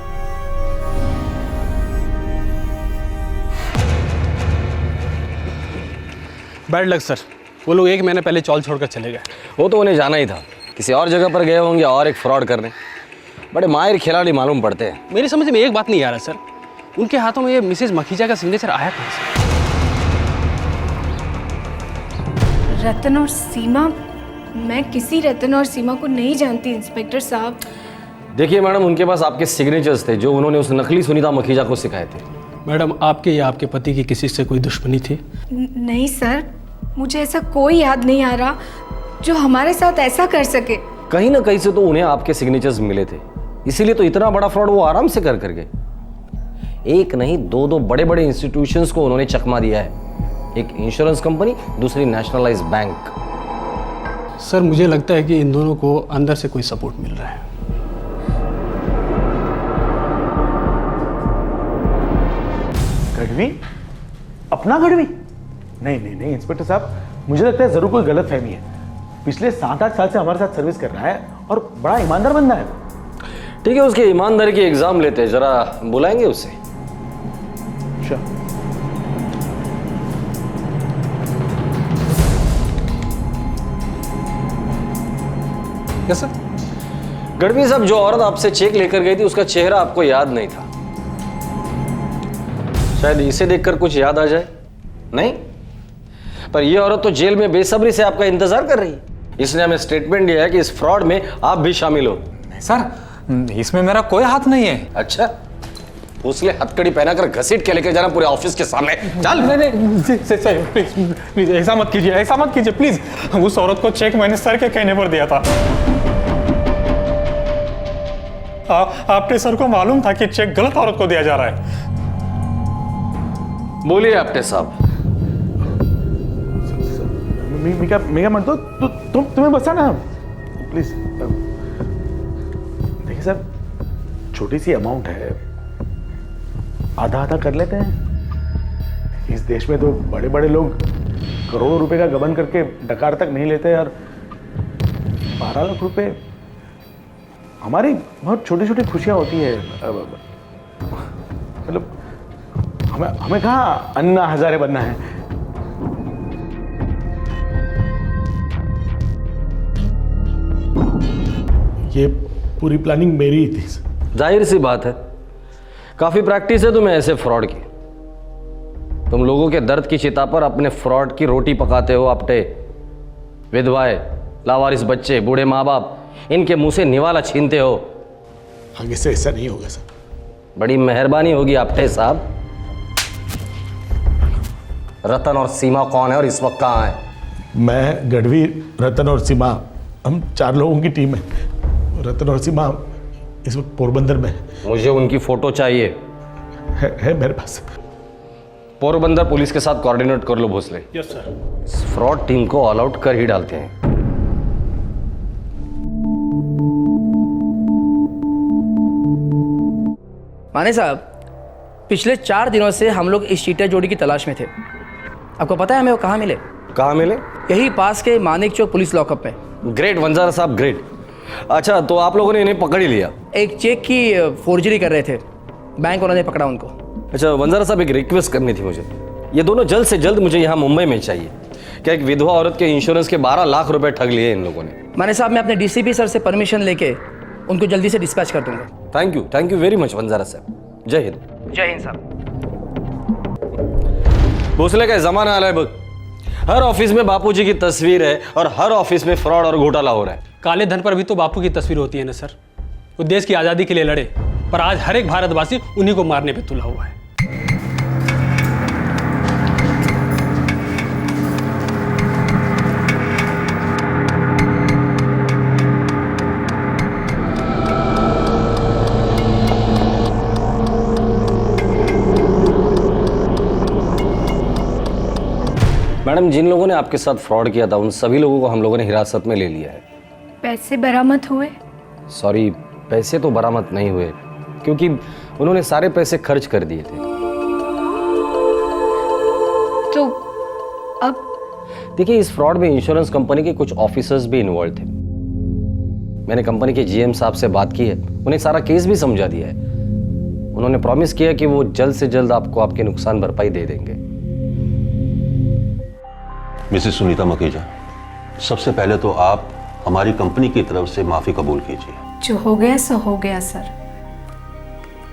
बैड लक सर, वो लोग 1 महीने पहले चौल छोड़कर चले गए। वो तो उन्हें जाना ही था, किसी और जगह पर गए होंगे और एक फ्रॉड करने। बड़े माहिर खिलाड़ी मालूम पड़ते हैं। मेरी समझ में एक बात नहीं आ रहा सर, उनके हाथों में ये मिसेज मखीजा का सिग्नेचर आया कहाँ से? रतन और सीमा? मैं किसी रतन और सीमा को नहीं जानती इंस्पेक्टर साहब। देखिए मैडम, उनके पास आपके सिग्नेचर्स थे जो उन्होंने उस नकली सुनीता मखीजा को सिखाए थे। मैडम, आपके या आपके पति की किसी से कोई दुश्मनी थी? नहीं सर, मुझे ऐसा कोई याद नहीं आ रहा जो हमारे साथ ऐसा कर सके। कहीं ना कहीं से तो उन्हें आपके सिग्नेचर्स मिले थे, इसीलिए तो इतना बड़ा फ्रॉड वो आराम से कर गए। एक नहीं, दो बड़े बड़े इंस्टीट्यूशंस को उन्होंने चकमा दिया है। एक इंश्योरेंस कंपनी, दूसरी नेशनलाइज बैंक। सर, मुझे लगता है कि इन दोनों को अंदर से कोई सपोर्ट मिल रहा है। गढ़वी? अपना गढ़वी? नहीं नहीं नहीं इंस्पेक्टर साहब, मुझे लगता है जरूर कोई गलत फहमी है। पिछले 7-8 साल से हमारे साथ सर्विस कर रहा है और बड़ा ईमानदार बंदा है। ठीक है, उसके ईमानदारी की एग्जाम लेते हैं, जरा बुलाएंगे उसे। अच्छा। Yes sir. गढ़वी साहब, जो औरत आपसे चेक लेकर गई थी उसका चेहरा आपको याद नहीं था, शायद इसे देखकर कुछ याद आ जाए। नहीं, पर यह औरत तो जेल में बेसब्री से आपका इंतजार कर रही है। इसने हमें स्टेटमेंट दिया है कि इस फ्रॉड में आप भी शामिल हो। सर, इसमें मेरा कोई हाथ नहीं है। अच्छा, उसले हथकड़ी पहनाकर घसीट के लेकर जाना पूरे ऑफिस के सामने। चल। नहीं प्लीज ऐसा मत कीजिए, ऐसा मत कीजिए प्लीज। उस औरत को चेक मैंने सर के कहने पर दिया था। आपने सर को मालूम था कि चेक गलत औरत को दिया जा रहा है। बोलिए आपटे साहब। मैं मत दो, तुम्हें बसा ना प्लीज। देखिए सर, छोटी सी अमाउंट है, आधा आधा कर लेते हैं। इस देश में तो बड़े बड़े लोग करोड़ों रुपए का गबन करके डकार तक नहीं लेते यार। 12 लाख रुपए हमारी बहुत छोटी छोटी खुशियां होती है। मतलब हमें कहाँ अन्ना हजारे बनना है। ये पूरी प्लानिंग मेरी ही थी। जाहिर सी बात है, काफी प्रैक्टिस है तुम्हें ऐसे फ्रॉड की। तुम लोगों के दर्द की चिता पर अपने फ्रॉड की रोटी पकाते हो। आपटे विधवाएं, लावारिस बच्चे, बूढ़े माँ बाप, इनके मुंह से निवाला छीनते हो। आगे से ऐसा नहीं होगा सर। बड़ी मेहरबानी होगी आपटे साहब। रतन और सीमा कौन है और इस वक्त कहाँ है? मैं, गढ़वी, रतन और सीमा, हम 4 लोगों की टीम है। रतन और सीमा इस वक्त पोरबंदर में है। मुझे उनकी फोटो चाहिए। है मेरे पास। पोरबंदर पुलिस के साथ कोऑर्डिनेट कर लो भोसले। Yes sir. इस फ्रॉड टीम को ऑल आउट कर ही डालते हैं। माने साहब, पिछले 4 दिनों से हम लोग इस चीटर जोड़ी की तलाश में थे। आपको पता है हमें वो कहाँ मिले? कहाँ मिले? यही पास के मानिक चौक पुलिस लॉकअप में। ग्रेट वंजारा साहब, ग्रेट। अच्छा, तो आप लोगों ने इन्हें पकड़ ही लिया? एक चेक की फोर्जरी कर रहे थे, बैंक वालों ने पकड़ा उनको। अच्छा वंजारा साहब, एक रिक्वेस्ट करनी थी मुझे। ये दोनों जल्द से जल्द मुझे यहाँ मुंबई में चाहिए। क्या एक विधवा औरत के इंश्योरेंस के 12 लाख रुपए ठग लिए इन लोगों ने। माने साहब, मैं अपने डीसीपी सर से परमिशन लेके उनको जल्दी से डिस्पैच कर दूंगा। Thank you very much Vanjara साहब। जय हिंद। जय हिंद साहब। भोसले का जमाना आ है। हर ऑफिस में बापूजी की तस्वीर है और हर ऑफिस में फ्रॉड और घोटाला हो रहा है। काले धन पर भी तो बापू की तस्वीर होती है ना सर। वो देश की आज़ादी के लिए लड़े, पर आज हर एक भारतवासी उन्हीं को मारने पे तुला हुआ है। मैडम, जिन लोगों ने आपके साथ फ्रॉड किया था उन सभी लोगों को हम लोगों ने हिरासत में ले लिया है। पैसे बरामद हुए? सॉरी, पैसे तो बरामद नहीं हुए क्योंकि उन्होंने सारे पैसे खर्च कर दिए थे। तो अब देखिए, इस फ्रॉड में इंश्योरेंस कंपनी के कुछ ऑफिसर्स भी इन्वॉल्व थे। मैंने कंपनी के जीएम साहब से बात की है, उन्हें सारा केस भी समझा दिया है। उन्होंने प्रॉमिस किया कि वो जल्द से जल्द आपको आपके नुकसान भरपाई दे देंगे। मिसेस सुनीता मखीजा, सबसे पहले तो आप हमारी कंपनी की तरफ से माफी कबूल कीजिए। जो हो गया सो हो गया सर।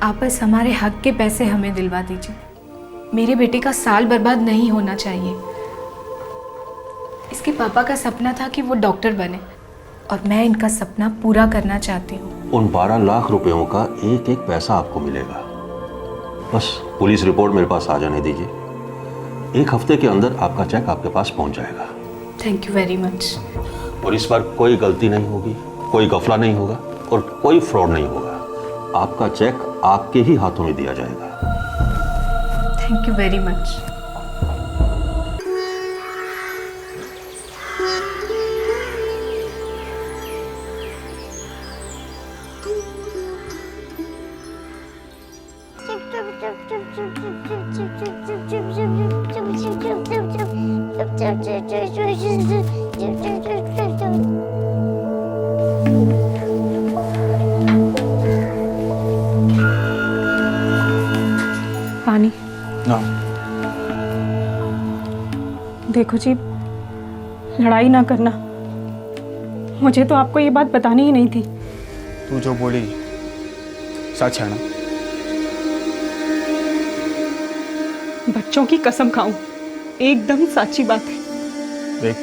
आप बस हमारे हक के पैसे हमें दिलवा दीजिए। मेरे बेटे का साल बर्बाद नहीं होना चाहिए। इसके पापा का सपना था कि वो डॉक्टर बने और मैं इनका सपना पूरा करना चाहती हूँ। उन 12 लाख रुपयों का एक एक पैसा आपको मिलेगा। बस पुलिस रिपोर्ट मेरे पास आ जाने दीजिए। 1 हफ्ते के अंदर आपका चेक आपके पास पहुंच जाएगा। Thank you very much. और इस बार कोई गलती नहीं होगी, कोई गफला नहीं होगा और कोई फ्रॉड नहीं होगा। आपका चेक आपके ही हाथों में दिया जाएगा। Thank you very much. पानी। देखो जी, लड़ाई ना करना। मुझे तो आपको ये बात बतानी ही नहीं थी। तू जो बोली सच है ना? बच्चों की कसम खाऊं, एकदम सच्ची बात है। देख,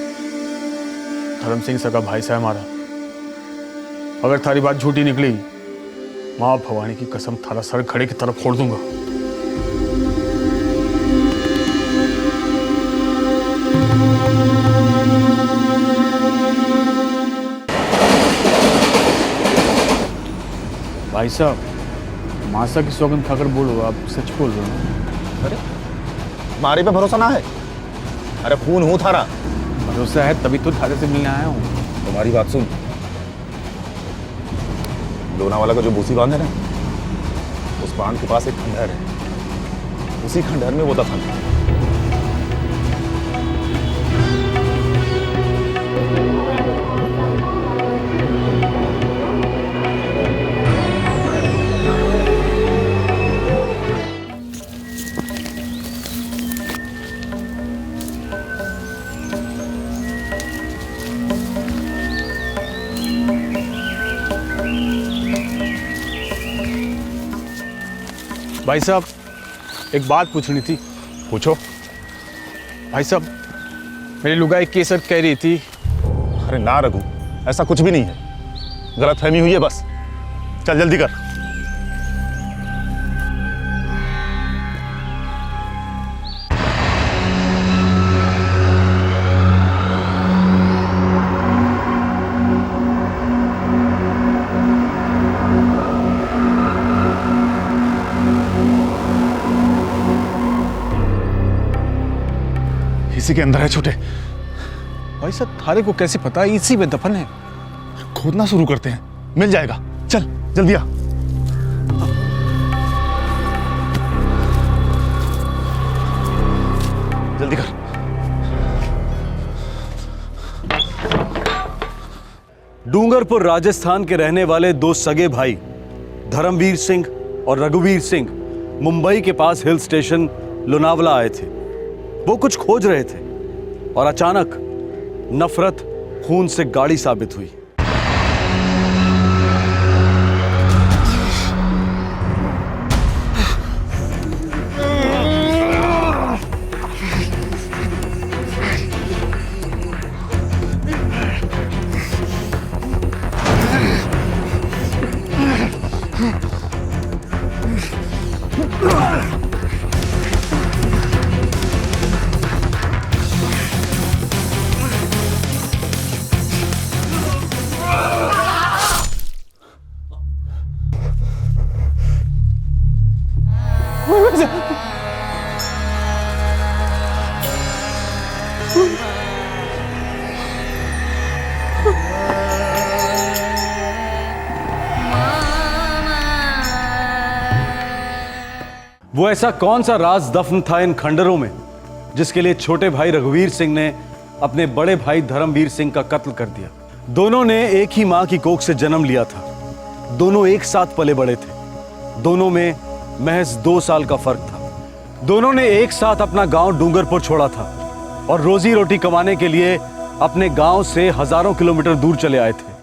धर्म सिंह सगा भाई से हमारा, अगर थारी बात झूठी निकली, माँ भवानी की कसम थारा सर खड़े की तरफ फोड़ दूंगा। भाई साहब, मासा की सौगंध खाकर बोलो, आप सच बोल रहे हो? अरे हमारे पे भरोसा ना है? अरे खून हूं थारा। भरोसा है तभी तो थारे से मिलने आया हूँ। तुम्हारी बात सुन, लोनावाला का जो बूसी बांध है ना, उस बांध के पास एक खंडहर है। उसी खंडहर में वो दफन है। भाई साहब, एक बात पूछनी थी। पूछो। भाई साहब, मेरी लुगाई केसर कह रही थी। अरे ना रघु, ऐसा कुछ भी नहीं है, गलतफहमी हुई है बस। चल जल्दी कर। इसी के अंदर है छोटे। भाई साहब, थारे को कैसे पता? इसी में दफन है। खोदना शुरू करते हैं, मिल जाएगा। चल जल्दी आ। जल्दी कर। डूंगरपुर राजस्थान के रहने वाले 2 सगे भाई धर्मवीर सिंह और रघुवीर सिंह मुंबई के पास हिल स्टेशन लोनावला आए थे। वो कुछ खोज रहे थे और अचानक नफरत खून से गाढ़ी साबित हुई। वो ऐसा कौन सा राज दफन था इन खंडरों में जिसके लिए छोटे भाई रघुवीर सिंह ने अपने बड़े भाई धर्मवीर सिंह का कत्ल कर दिया? दोनों ने एक ही मां की कोख से जन्म लिया था, दोनों एक साथ पले बड़े थे, दोनों में महज 2 साल का फर्क था। दोनों ने एक साथ अपना गांव डूंगरपुर छोड़ा था और रोजी रोटी कमाने के लिए अपने गांव से हजारों किलोमीटर दूर चले आए थे।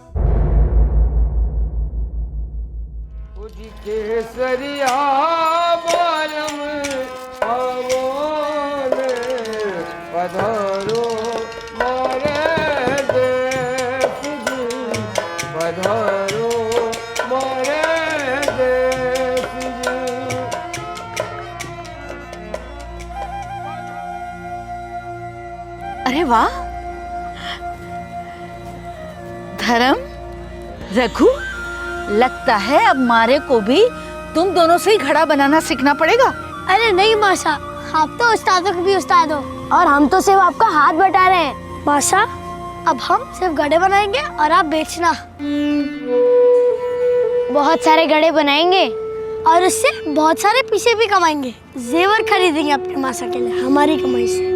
अरे वाह धर्म, रघु, लगता है अब मारे को भी तुम दोनों से ही घड़ा बनाना सीखना पड़ेगा। अरे नहीं मासा, आप तो उस्तादों के भी उस्ताद हो और हम तो सिर्फ आपका हाथ बटा रहे हैं। मासा, अब हम सिर्फ गड़े बनाएंगे और आप बेचना। बहुत सारे गड़े बनाएंगे और उससे बहुत सारे पैसे भी कमाएंगे। जेवर खरीदेंगे अपने मासा के लिए हमारी कमाई से।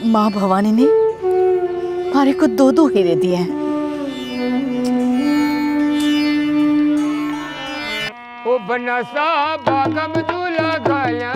माँ भवानी ने हमारे को 2-2 हीरे दिए हैं। ओ बनसा बागम दूल्हा गाया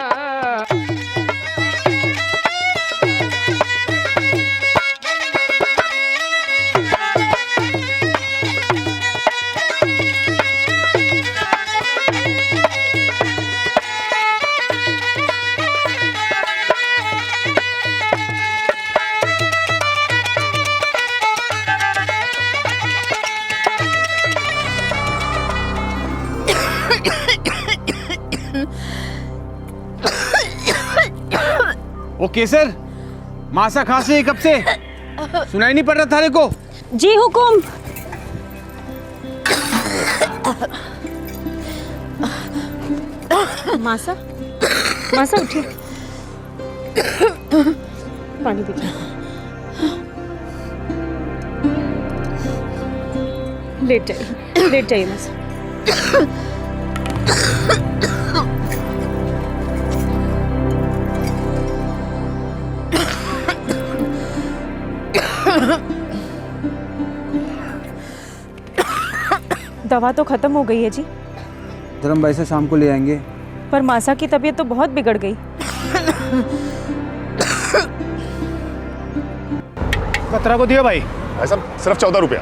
ओ केसर, मासा खांसी है कब से? सुनाई नहीं पड़ रहा थारे को? जी हुकुम। मासा, मासा उठिए, पानी पीजिए। लेट जाइए मासा। दवा तो खत्म हो गई है जी। धर्म भाई से शाम को ले आएंगे। पर मासा की तबीयत तो बहुत बिगड़ गई। कतरा को दिया भाई? भाई साहब सिर्फ 14 रुपया।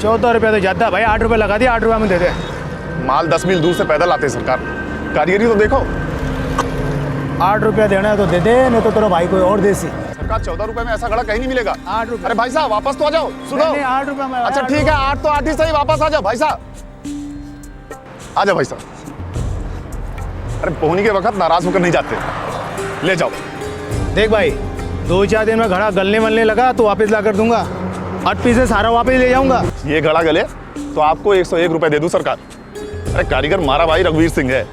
14 रुपया तो ज्यादा भाई, 8 रुपया लगा दिया, 8 रुपया में दे दे। माल 10 मील दूर से पैदल आते हैं सरकार, कारीगरी तो देखो। 8 रुपया देना है तो दे दे, नहीं तो तेरा भाई कोई और दे सी। सरकार 14 रुपए में ऐसा घड़ा कहीं नहीं मिलेगा। 8 रुपया। अरे भाई साहब वापस तो आ जाओ, सुनो। 8 रुपया में। अच्छा ठीक है, 8 तो 8 ही सही, वापस आ जाओ भाई साहब। आ जाओ भाई साहब। अरे पहुंचने के वक्त नाराज होकर नहीं जाते, ले जाओ। देख भाई, 2-4 दिन में घड़ा गलने वलने लगा तो वापस ला कर दूंगा। 8 पीसे सारा वापस ले जाऊंगा। ये घड़ा गले तो आपको 101 रुपए दे दूं सरकार। अरे कारीगर मारा भाई रघुवीर सिंह है,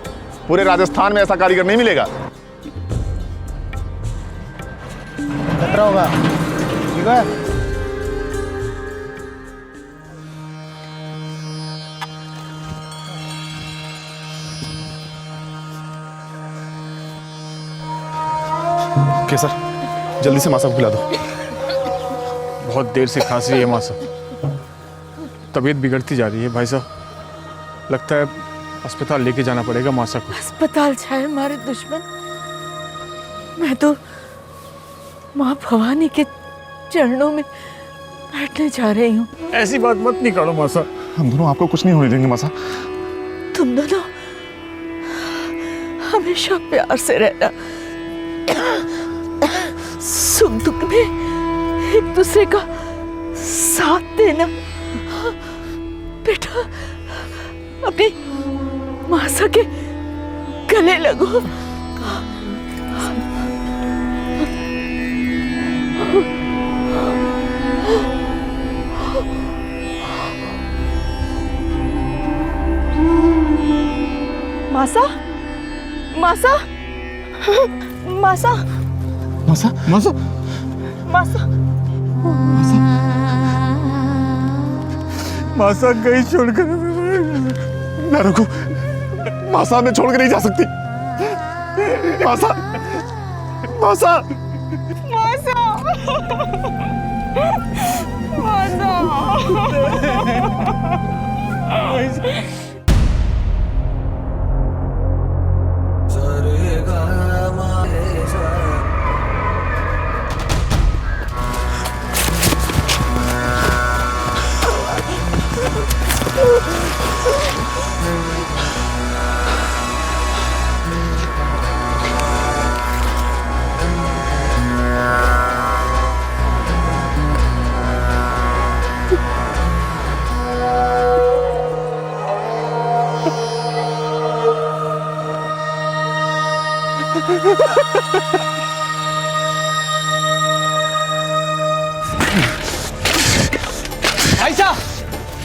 पूरे राजस्थान में ऐसा कारीगर नहीं मिलेगा। खतरा होगा, ठीक है? केसर, जल्दी से मासा को खिला दो। बहुत देर से खांसी है मासा, तबीयत बिगड़ती जा रही है भाई साहब। लगता है अस्पताल लेके जाना पड़ेगा मासा को। अस्पताल जाए हमारे दुश्मन, मैं तो माँ भवानी के चरणों में बैठने जा रही हूँ। ऐसी बात मत नहीं करो मासा। हम दोनों आपको कुछ नहीं होने देंगे मासा। तुम दोनों हमेशा प्यार से रहना, सुख दुख में एक दूसरे का साथ देना। बेटा अपनी मासा के गले लगो। मासा, मासा, मासा, मासा, मासा, मासा, मासा कहीं छोड़कर ना रुको। मासा मैं छोड़ के नहीं जा सकती। मासा, मासा,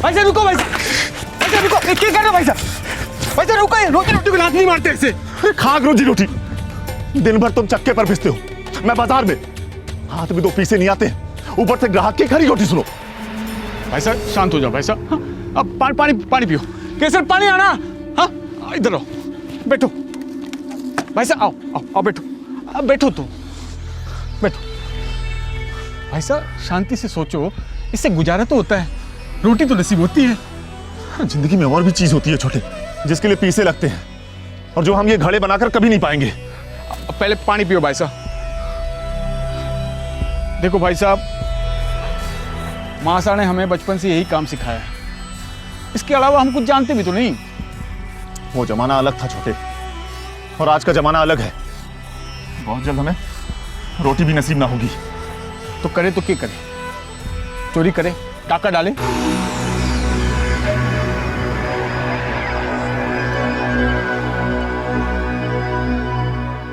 भाई साहब रुको, भाई साहब रुको, क्या कर रहे हो भाई साहब? भाई साहब रुको, रोटी रोटी को लात नहीं मारते ऐसे। अरे खाक रोजी रोटी, दिन भर तुम चक्के पर पिसते हो, मैं बाजार में, हाथ में 2 पैसे नहीं आते, ऊपर से ग्राहक की खरी रोटी सुनो। भाई साहब शांत हो जाओ भाई साहब। हाँ, अब पानी पानी पियो। केसर पानी आना। हाँ इधर आओ, बैठो भाई साहब, आओ बैठो, अब बैठो तो बैठो। भाई साहब शांति से सोचो, इससे गुजारा तो होता है, रोटी तो नसीब होती है। जिंदगी में और भी चीज होती है छोटे, जिसके लिए पैसे लगते हैं और जो हम ये घड़े बनाकर कभी नहीं पाएंगे। पहले पानी पियो भाई साहब। देखो भाई साहब, मासा ने हमें बचपन से यही काम सिखाया है, इसके अलावा हम कुछ जानते भी तो नहीं। वो जमाना अलग था छोटे, और आज का जमाना अलग है। बहुत जल्द हमें रोटी भी नसीब ना होगी। तो करे तो क्या करे? चोरी करे, टाका डाले?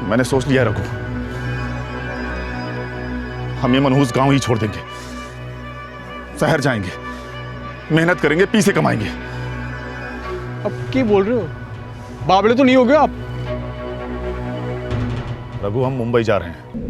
मैंने सोच लिया रघु, हम ये मनहूस गांव ही छोड़ देंगे, शहर जाएंगे, मेहनत करेंगे, पैसे कमाएंगे। अब क्या बोल रहे हो? बावले तो नहीं हो गए आप? रघु हम मुंबई जा रहे हैं।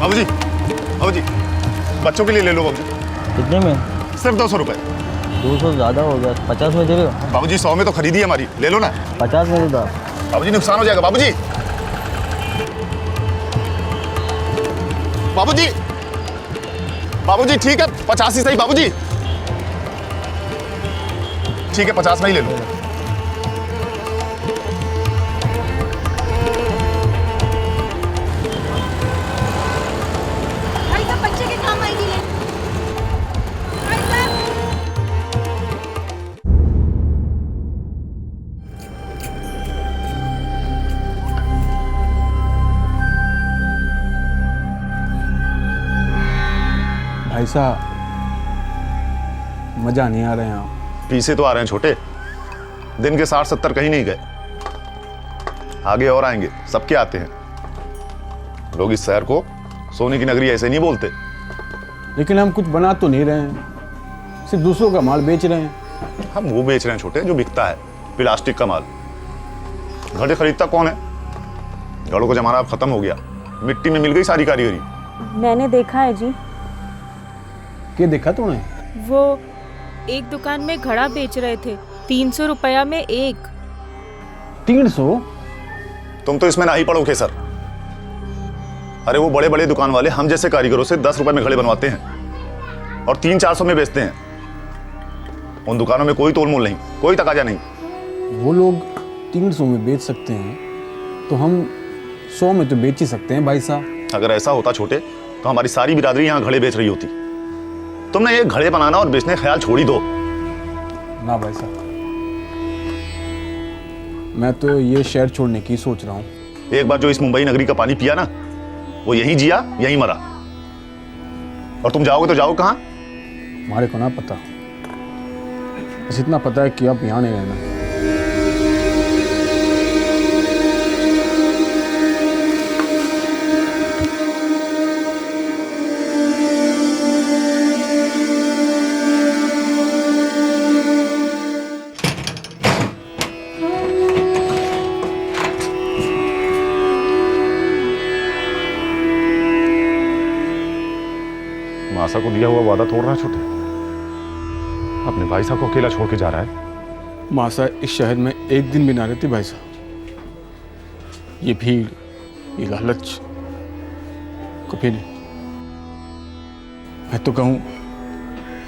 बाबूजी, बाबूजी, बच्चों के लिए ले लो बाबूजी। कितने में? सिर्फ 200 रुपए। 200 ज़्यादा हो गया, 50 में दे रहे हो? बाबूजी 100 में तो खरीदी है हमारी, ले लो ना। 50 में दे दो। बाबूजी नुकसान हो जाएगा बाबूजी। बाबूजी, बाबूजी ठीक है 50 ही सही बाबूजी। ठीक है 50 में ही ले लो। बच्चे के काम आएगी ले। भाई साहब मजा नहीं आ रहे हैं आप? पीछे तो आ रहे हैं छोटे, दिन के 60-70 कहीं नहीं गए, आगे और आएंगे, सबके आते हैं। लोग इस शहर को सोने की नगरी ऐसे नहीं बोलते। लेकिन हम कुछ बना तो नहीं रहे हैं, सिर्फ दूसरों का माल बेच रहे हैं। हम वो बेच रहे हैं छोटे जो बिकता है, प्लास्टिक का माल। घड़े खरीदता कौन है? घड़ों का जमाना अब खत्म हो गया, मिट्टी में मिल गई सारी कारीगरी। मैंने देखा है जी। क्या देखा तूने? वो एक दुकान में घड़ा बेच रहे थे, 300 रुपया में एक। 300? तुम तो इसमें ना ही पड़ोगे सर। अरे वो बड़े बड़े दुकान वाले हम जैसे कारीगरों से 10 रुपए में घड़े बनवाते हैं और 300-400 में बेचते हैं। उन दुकानों में कोई तोल मोल नहीं, कोई तकाजा नहीं। वो लोग 300 में बेच सकते हैं तो हम 100 में तो बेच ही सकते हैं भाई साहब। अगर ऐसा होता छोटे तो हमारी सारी बिरादरी यहाँ घड़े बेच रही होती। तुमने ये घड़े बनाना और बेचने का ख्याल छोड़ ही दो। ना भाई साहब, मैं तो ये शहर छोड़ने की सोच रहा हूँ। एक बार जो इस मुंबई नगरी का पानी पिया ना, वो यहीं जिया यहीं मरा। और तुम जाओगे तो जाओ कहाँ? हमारे को ना पता, बस इतना पता है कि आप यहाँ नहीं रहना। मासा को दिया हुआ वादा तोड़ रहा है छोटे। अपने भाई साहब को अकेला छोड़ के जा रहा है। मासा इस शहर में एक दिन भी ना रहती भाई साहब। ये भीड़, ये लालच कभी नहीं। मैं तो कहूँ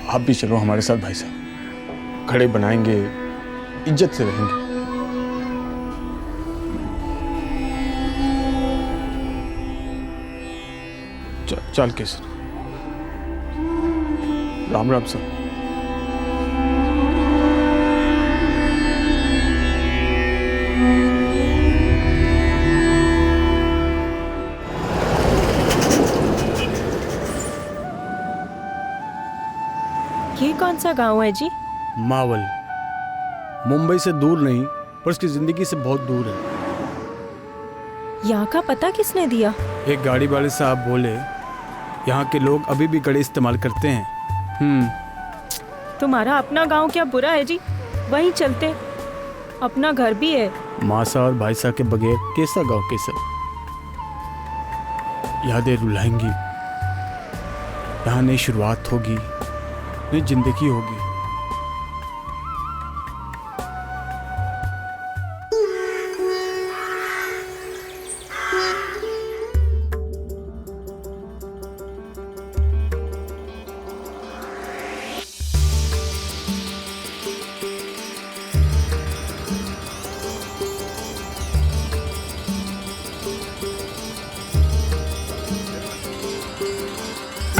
आप भी चलो हमारे साथ भाई साहब, खड़े बनाएंगे, इज्जत से रहेंगे। चल केसर, राम राम सर। ये कौन सा गांव है जी? मावल मुंबई से दूर नहीं, पर उसकी जिंदगी से बहुत दूर है। यहाँ का पता किसने दिया? एक गाड़ी वाले साहब बोले यहाँ के लोग अभी भी गड़े इस्तेमाल करते हैं। तुम्हारा अपना गांव क्या बुरा है जी? वहीं चलते, अपना घर भी है। मासा और भाई साहब के बगैर कैसा गाँव कैसा? यादें रुलाएंगी, यहाँ नई शुरुआत होगी, नई जिंदगी होगी।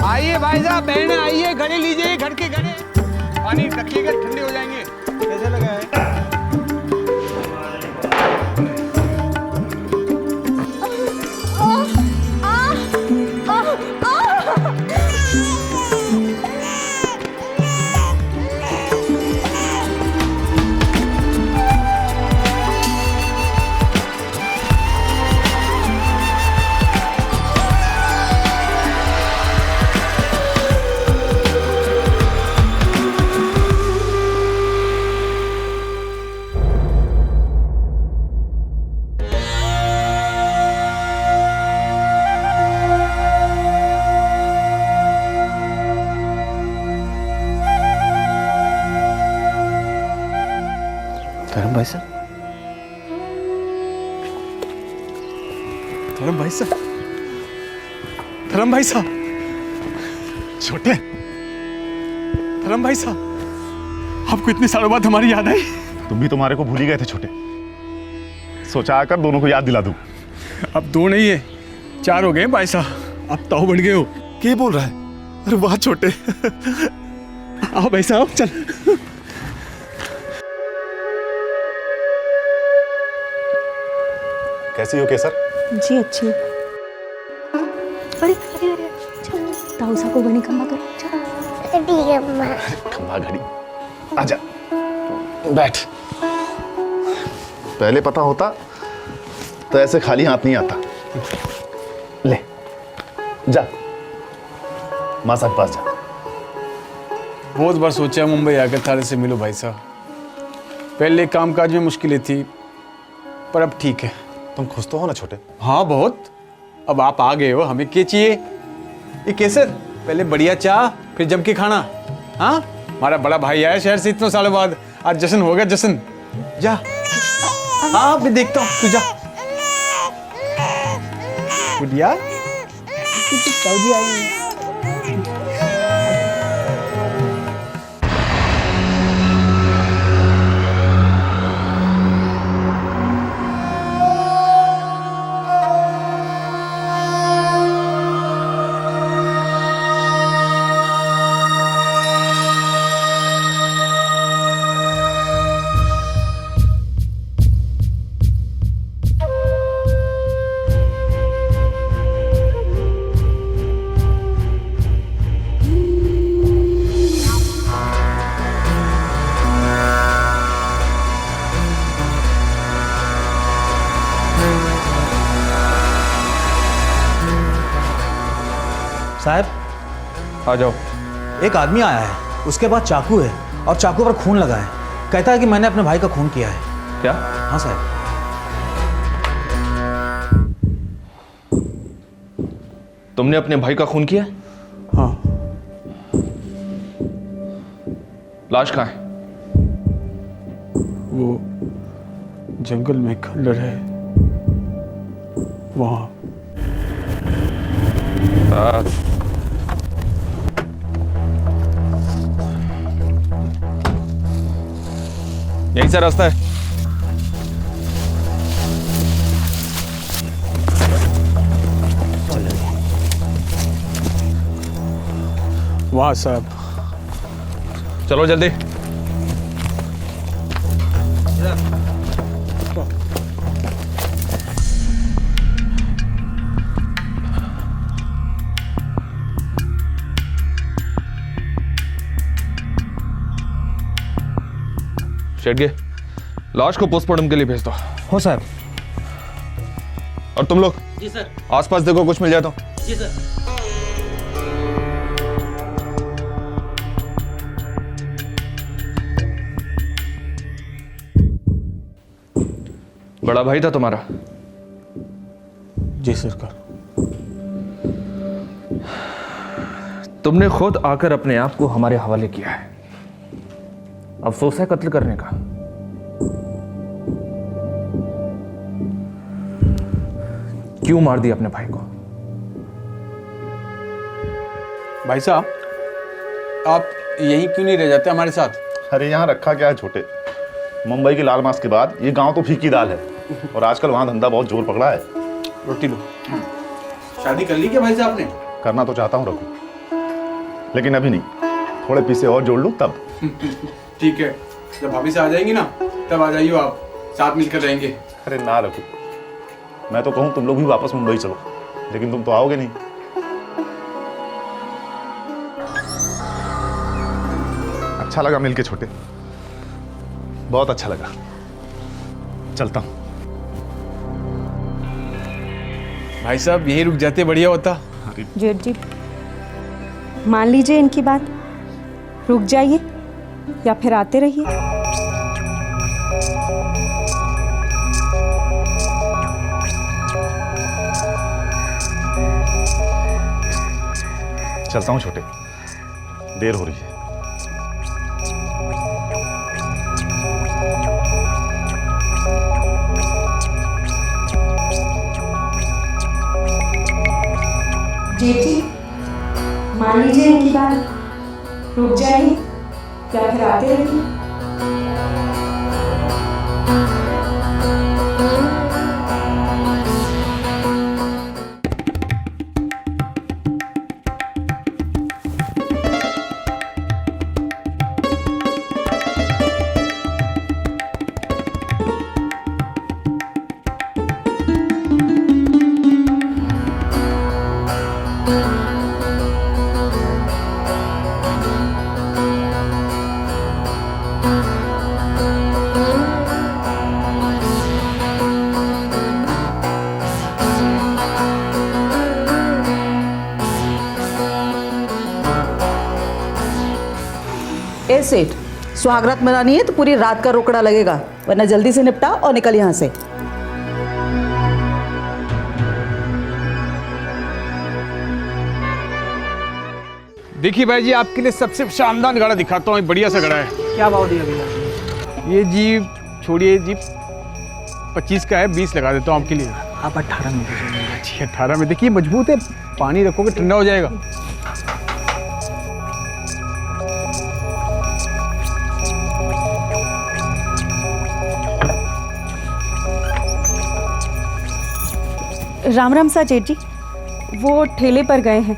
आइए भाई साहब, बहने आइए, घड़े लीजिए, घर के घड़े। पानी रखिएगा, ठंडे हो जाएंगे। कैसे लगा है? धर्म भाई साहब, धर्म भाई साहब, धर्म भाई साहब, छोटे धर्म भाई साहब, आपको इतने सालों बाद हमारी याद आई? तुम भी तुम्हारे को भूल ही गए थे छोटे। सोचा आकर दोनों को याद दिला दूं। अब दो नहीं है, चार हो गए भाई साहब, अब ताऊ बन गए हो। क्या बोल रहा है? अरे वाह छोटे। आओ भाई साहब, चल। कैसी हो केसर? जी अच्छी। अरे अरे अरे, चल ताऊ सा को बनी खंबा कर। चल ठीक है अम्मा। खंबा घड़ी, आजा बैठ। पहले पता होता तो ऐसे खाली हाथ नहीं आता। ले जा, मासा के पास जा। बहुत बार सोचा मुंबई आकर थारे से मिलो भाई साहब। पहले कामकाज में मुश्किलें थी, पर अब ठीक है। तुम खुश तो हो ना छोटे? हाँ बहुत। अब आप आ गए हो, हमें क्या चाहिए? ये कैसे? पहले बढ़िया चाह, फिर जम के खाना। हाँ, हमारा बड़ा भाई आया शहर से इतने सालों बाद, आज जश्न होगा जश्न। जा। हाँ मैं देखता हूँ, तू जा। गुड़िया, सऊदी आई। साहब आ जाओ। एक आदमी आया है, उसके पास चाकू है और चाकू पर खून लगा है। कहता है कि मैंने अपने भाई का खून किया है। क्या? हाँ साहब। तुमने अपने भाई का खून किया? हाँ। लाश कहाँ है? वो जंगल में खंडर है वहाँ। यहीं से रास्ता है। वाह साहब, चलो जल्दी। शेट्गे, लाश को पोस्टमार्टम के लिए भेज दो। हो साहब। और तुम लोग जी सर। आसपास देखो, कुछ मिल जाए तो। जी सर। बड़ा भाई था तुम्हारा? जी सरकार। तुमने खुद आकर अपने आप को हमारे हवाले किया है। अफसोस है कत्ल करने का। क्यों मार दिया अपने भाई को? भाई साहब, आप यहीं क्यों नहीं रह जाते हमारे साथ? अरे यहाँ रखा क्या है छोटे, मुंबई की लाल मास के बाद ये गांव तो फीकी दाल है, और आजकल वहाँ धंधा बहुत जोर पकड़ा है। रोटी लो। शादी कर ली क्या भाई साहब ने? करना तो चाहता हूँ रघु, लेकिन अभी नहीं, थोड़े पैसे और जोड़ लूँ तब। ठीक है, जब भाभी से आ जाएंगी ना तब आ जाइए, आप साथ मिलकर रहेंगे। अरे ना रघु, मैं तो कहूँ तुम लोग भी वापस मुंबई चलो, लेकिन तुम तो आओगे नहीं। अच्छा लगा मिलके छोटे, बहुत अच्छा लगा। चलता हूँ। भाई साहब यही रुक जाते बढ़िया होता। जेठ जी, मान लीजिए इनकी बात, रुक जाइए या फिर आते रहिए। चलता हूँ छोटे, देर हो रही है। जेठ जी, मान लीजिए इनकी बात, रुक जाइए या फिर आते रहिए। ए सेठ, सुहागरात मनानी है तो पूरी रात का रोकड़ा लगेगा, वरना जल्दी से निपटा और निकल यहाँ से। देखिए भाई जी, आपके लिए सबसे शानदार घड़ा दिखाता हूँ, बढ़िया सा घड़ा है। क्या भाव दिया भैया? ये जी छोड़िए जी, 25 का है, 20 लगा देता हूँ आपके लिए। आप 18 में दीजिए। जी 18 में। देखिए मजबूत है, पानी रखोगे ठंडा हो जाएगा। राम राम सा जेठ जी, वो ठेले पर गए हैं,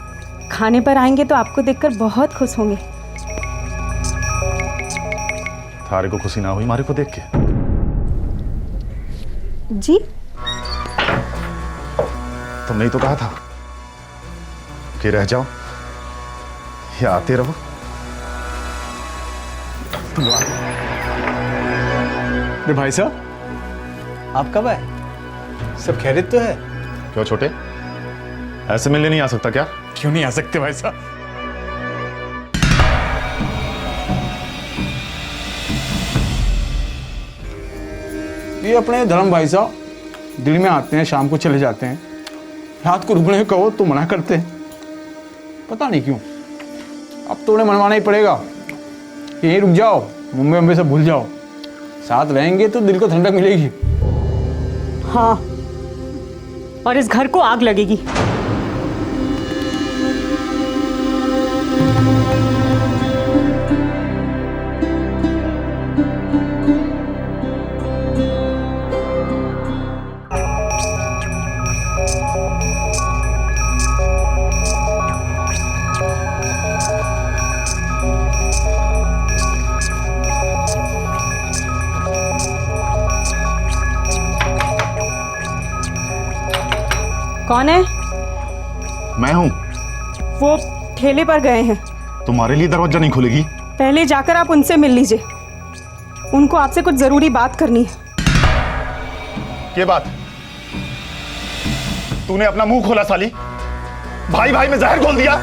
खाने पर आएंगे तो आपको देखकर बहुत खुश होंगे। थारे को खुशी ना हुई मारे को देख के? जी तुमने ही तो कहा था कि रह जाओ या आते रहो। अरे भाई साहब, आप कब आए? सब खैरियत तो है? क्यों छोटे, ऐसे मिलने नहीं आ सकता क्या? क्यों नहीं आ सकते भाई साहब? ये अपने धर्म भाई साहब दिन में आते हैं, शाम को चले जाते हैं, रात को रुकने कहो तो मना करते हैं, पता नहीं क्यों। अब तो उन्हें मनवाना ही पड़ेगा, यहीं रुक जाओ, मुंबई से भूल जाओ। साथ रहेंगे तो दिल को ठंडक मिलेगी। हाँ, और इस घर को आग लगेगी। कौन है? मैं हूं। वो ठेले पर गए हैं। तुम्हारे लिए दरवाजा नहीं खुलेगी। पहले जाकर आप उनसे मिल लीजिए, उनको आपसे कुछ जरूरी बात करनी है। ये बात? तूने अपना मुंह खोला साली, भाई भाई में जहर घोल दिया।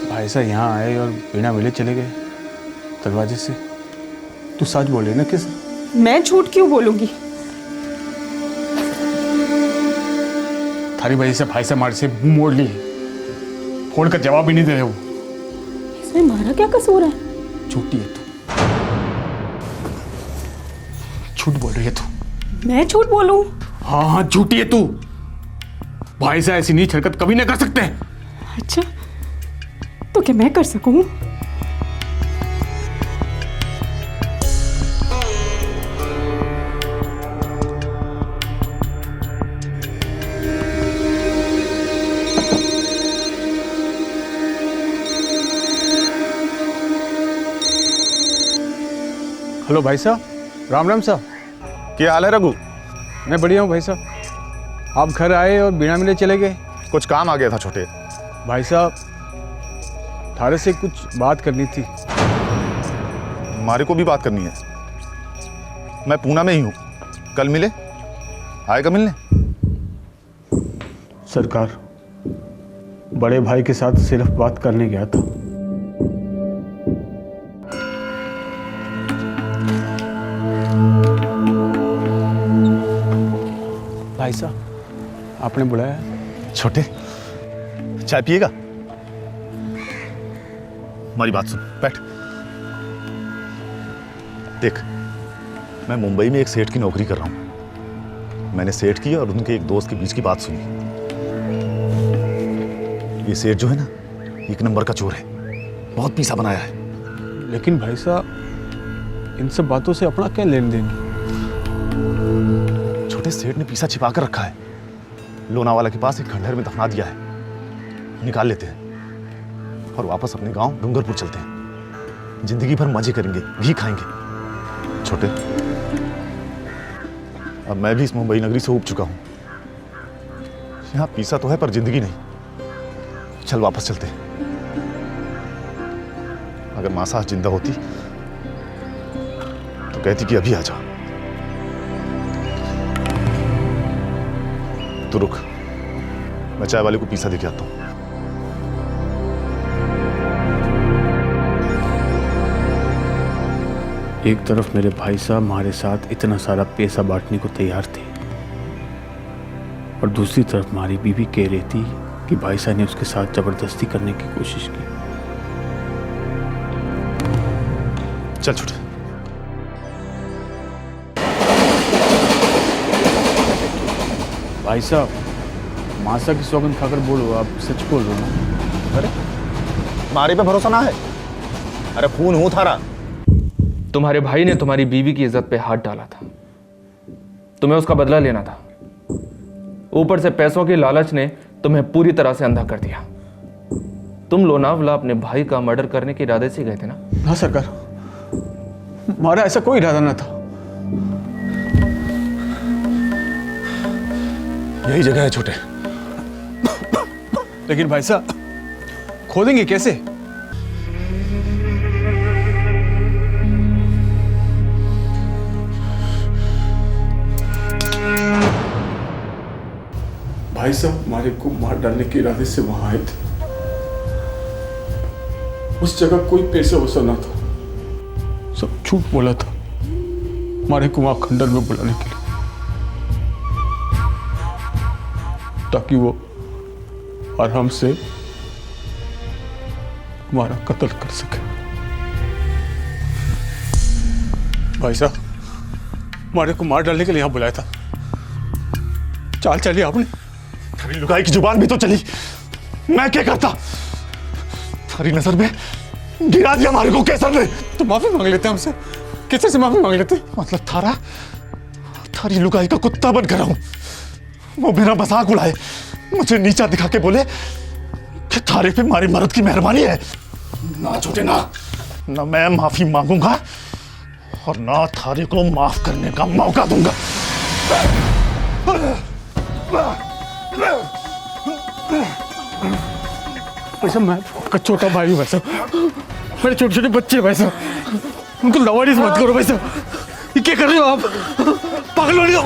भाई साहब यहाँ आए और बिना मिले चले गए दरवाजे से। तू सच बोले ना किस? मैं झूठ क्यों बोलूंगी? थारी वजह से भाई साहब मार से मुंह मोड़ ली, फोड़ कर जवाब भी नहीं दे रहे वो। इसमें हमारा क्या कसूर है? झूठी है तू, झूठ बोल रही है तू। मैं झूठ बोलूं? हाँ हाँ झूठी है तू। भाई साहब ऐसी नीच हरकत कभी नहीं कर सकते। अच्छा, तो क्या मैं कर सकूं? हेलो भाई साहब, राम राम साहब। क्या हाल है रघु? मैं बढ़िया हूँ भाई साहब। आप घर आए और बिना मिले चले गए। कुछ काम आ गया था छोटे। भाई साहब, थारे से कुछ बात करनी थी। हमारे को भी बात करनी है। मैं पूना में ही हूँ, कल मिले? आएगा मिलने? सरकार, बड़े भाई के साथ सिर्फ बात करने गया था। भाई साहब, आपने बुलाया? छोटे, चाय पिएगा? हमारी बात सुन, बैठ। देख, मैं मुंबई में एक सेठ की नौकरी कर रहा हूं। मैंने सेठ की और उनके एक दोस्त के बीच की बात सुनी। ये सेठ जो है ना, एक नंबर का चोर है, बहुत पैसा बनाया है। लेकिन भाई साहब, इन सब बातों से अपना क्या लेन देन? छोटे सेठ ने पैसा छिपा कर रखा है, लोनावाला के पास एक खंडहर में दफना दिया है। निकाल लेते हैं और वापस अपने गांव डूंगरपुर चलते हैं। जिंदगी भर मजे करेंगे, घी खाएंगे। छोटे, अब मैं भी इस मुंबई नगरी से ऊब चुका हूं। यहां पैसा तो है पर जिंदगी नहीं। चल वापस चलते हैं। अगर मासा जिंदा होती तो कहती कि अभी आ जा। तो रुक, मैं चाय वाले को पैसा देके आता हूं। एक तरफ मेरे भाई साहब हमारे साथ इतना सारा पैसा बांटने को तैयार थे, और दूसरी तरफ हमारी बीवी कह रही थी कि भाई साहब ने उसके साथ जबरदस्ती करने की कोशिश की। चल छोटे। भाई साहब, मासा की सौगंध खाकर बोलो, आप सच बोल रहे हो ना? अरे मारे पे भरोसा ना है? अरे खून हूं थारा। तुम्हारे भाई ने तुम्हारी बीवी की इज्जत पे हाथ डाला था, तुम्हें उसका बदला लेना था। ऊपर से पैसों की लालच ने तुम्हें पूरी तरह से अंधा कर दिया। तुम लोनावला अपने भाई का मर्डर करने के इरादे से गए थे ना? हाँ सरकार, हमारा ऐसा कोई इरादा ना था। यही जगह है छोटे। लेकिन भाई साहब, खोदेंगे कैसे? भाई साहब हमारे को मार डालने के इरादे से वहां आए थे। उस जगह कोई पैसा वैसा ना था, सब झूठ बोला था हमारे को वहां खंडर में बुलाने के लिए। ताकि वो आराम से हमारा कत्ल कर सके। भाई साहब, हमारे को मार डालने के लिए यहाँ बुलाया था। चाल चली आपने। तेरी लुगाई की जुबान भी तो चली। मैं क्या करता? थारी नजर में गिरा दिया हमारे को केसर ने। तो माफी मांग लेते हमसे। केसर से माफी मांग लेते। मतलब थारी लुगाई का कुत्ता बन कर हूं। वो मेरा मजाक उड़ाए, मुझे नीचा दिखा के बोले कि थारे पे हमारी मर्द की मेहरबानी है। ना छोटे ना मैं माफी मांगूंगा और ना थारे को माफ करने का मौका दूंगा। वैसे मैं आपका छोटा भाई हूँ भाई साहब। मेरे छोटे छोटे बच्चे हैं भाई साहब, उनको लवारिस मत करो भाई साहब। ये क्या कर रहे हो आप? पागल हो रहे हो?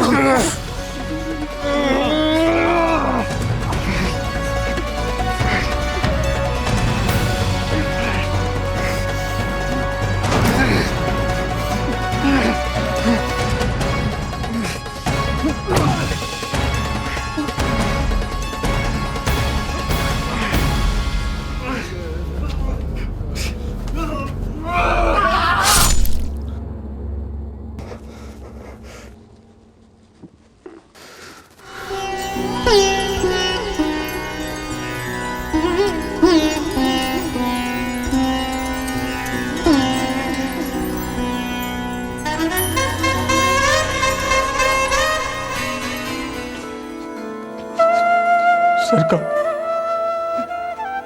सरकार,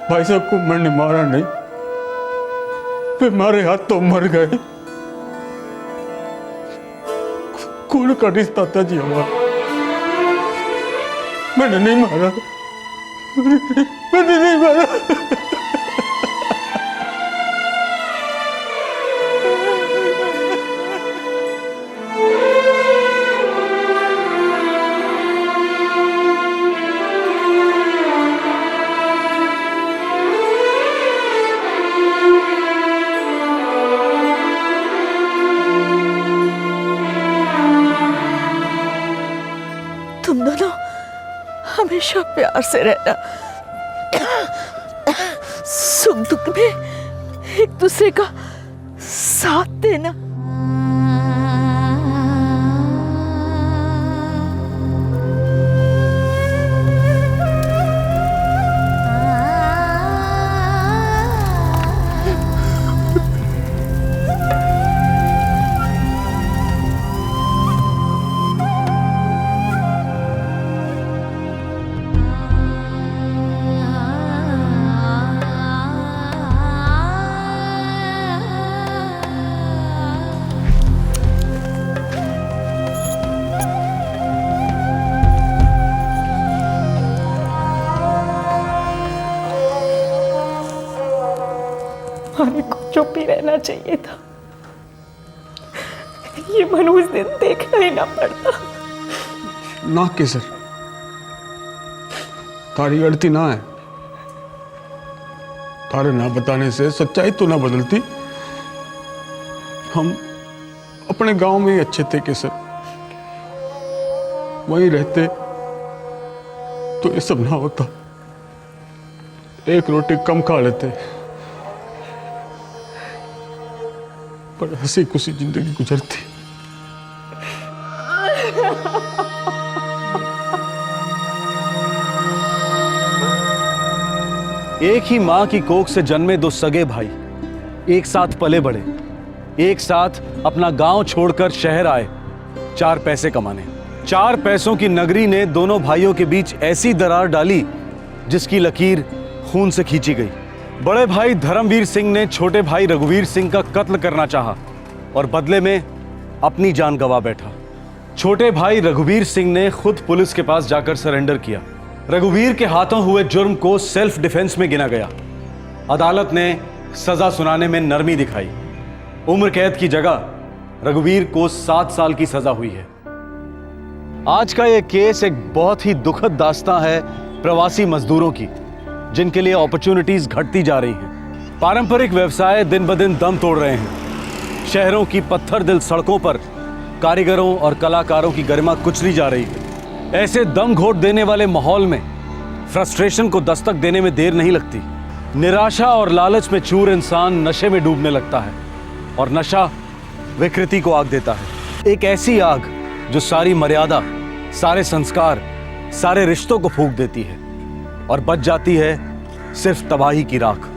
भाई साहब को मैंने मारा नहीं, वे मारे हाथ तो मर गए। खून का रिश्ता था जी हमारा। मैंने नहीं मारा, मैंने नहीं मारा। तुम दोनों हमेशा प्यार से रहना, सुख दुख में एक दूसरे का साथ देना। हमें को चुप ही रहना चाहिए था। ये मन उस दिन देखना ही ना पड़ता। ना केसर, तारी गलती ना है। तारे ना बताने से सच्चाई तो ना बदलती। हम अपने गांव में ही अच्छे थे केसर, वहीं रहते तो ये सब ना होता। एक रोटी कम खा लेते, पर हंसी खुशी जिंदगी गुजरती। एक ही मां की कोख से जन्मे दो सगे भाई एक साथ पले बढ़े, एक साथ अपना गांव छोड़कर शहर आए 4 पैसे कमाने। 4 पैसों की नगरी ने दोनों भाइयों के बीच ऐसी दरार डाली जिसकी लकीर खून से खींची गई। बड़े भाई धर्मवीर सिंह ने छोटे भाई रघुवीर सिंह का कत्ल करना चाहा और बदले में अपनी जान गंवा बैठा। छोटे भाई रघुवीर सिंह ने खुद पुलिस के पास जाकर सरेंडर किया। रघुवीर के हाथों हुए जुर्म को सेल्फ डिफेंस में गिना गया। अदालत ने सजा सुनाने में नरमी दिखाई। उम्र कैद की जगह रघुवीर को 7 साल की सजा हुई है। आज का यह केस एक बहुत ही दुखद दास्तां है प्रवासी मजदूरों की, जिनके लिए अपॉर्चुनिटीज घटती जा रही हैं। पारंपरिक व्यवसाय दिन ब दिन दम तोड़ रहे हैं। शहरों की पत्थर दिल सड़कों पर कारीगरों और कलाकारों की गरिमा कुचली जा रही है। ऐसे दम घोट देने वाले माहौल में फ्रस्ट्रेशन को दस्तक देने में देर नहीं लगती। निराशा और लालच में चूर इंसान नशे में डूबने लगता है और नशा विकृति को आग देता है। एक ऐसी आग जो सारी मर्यादा, सारे संस्कार, सारे रिश्तों को फूंक देती है और बच जाती है सिर्फ तबाही की राख।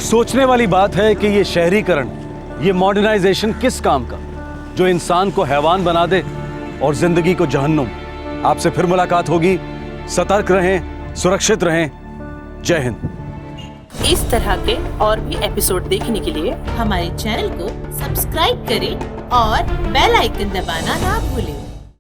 सोचने वाली बात है कि ये शहरीकरण, ये मॉडर्नाइजेशन किस काम का, जो इंसान को हैवान बना दे और जिंदगी को जहन्नुम। आपसे फिर मुलाकात होगी। सतर्क रहें, सुरक्षित रहें। जय हिंद। इस तरह के और भी एपिसोड देखने के लिए हमारे चैनल को सब्सक्राइब करें और बेल आइकन दबाना ना भूलें।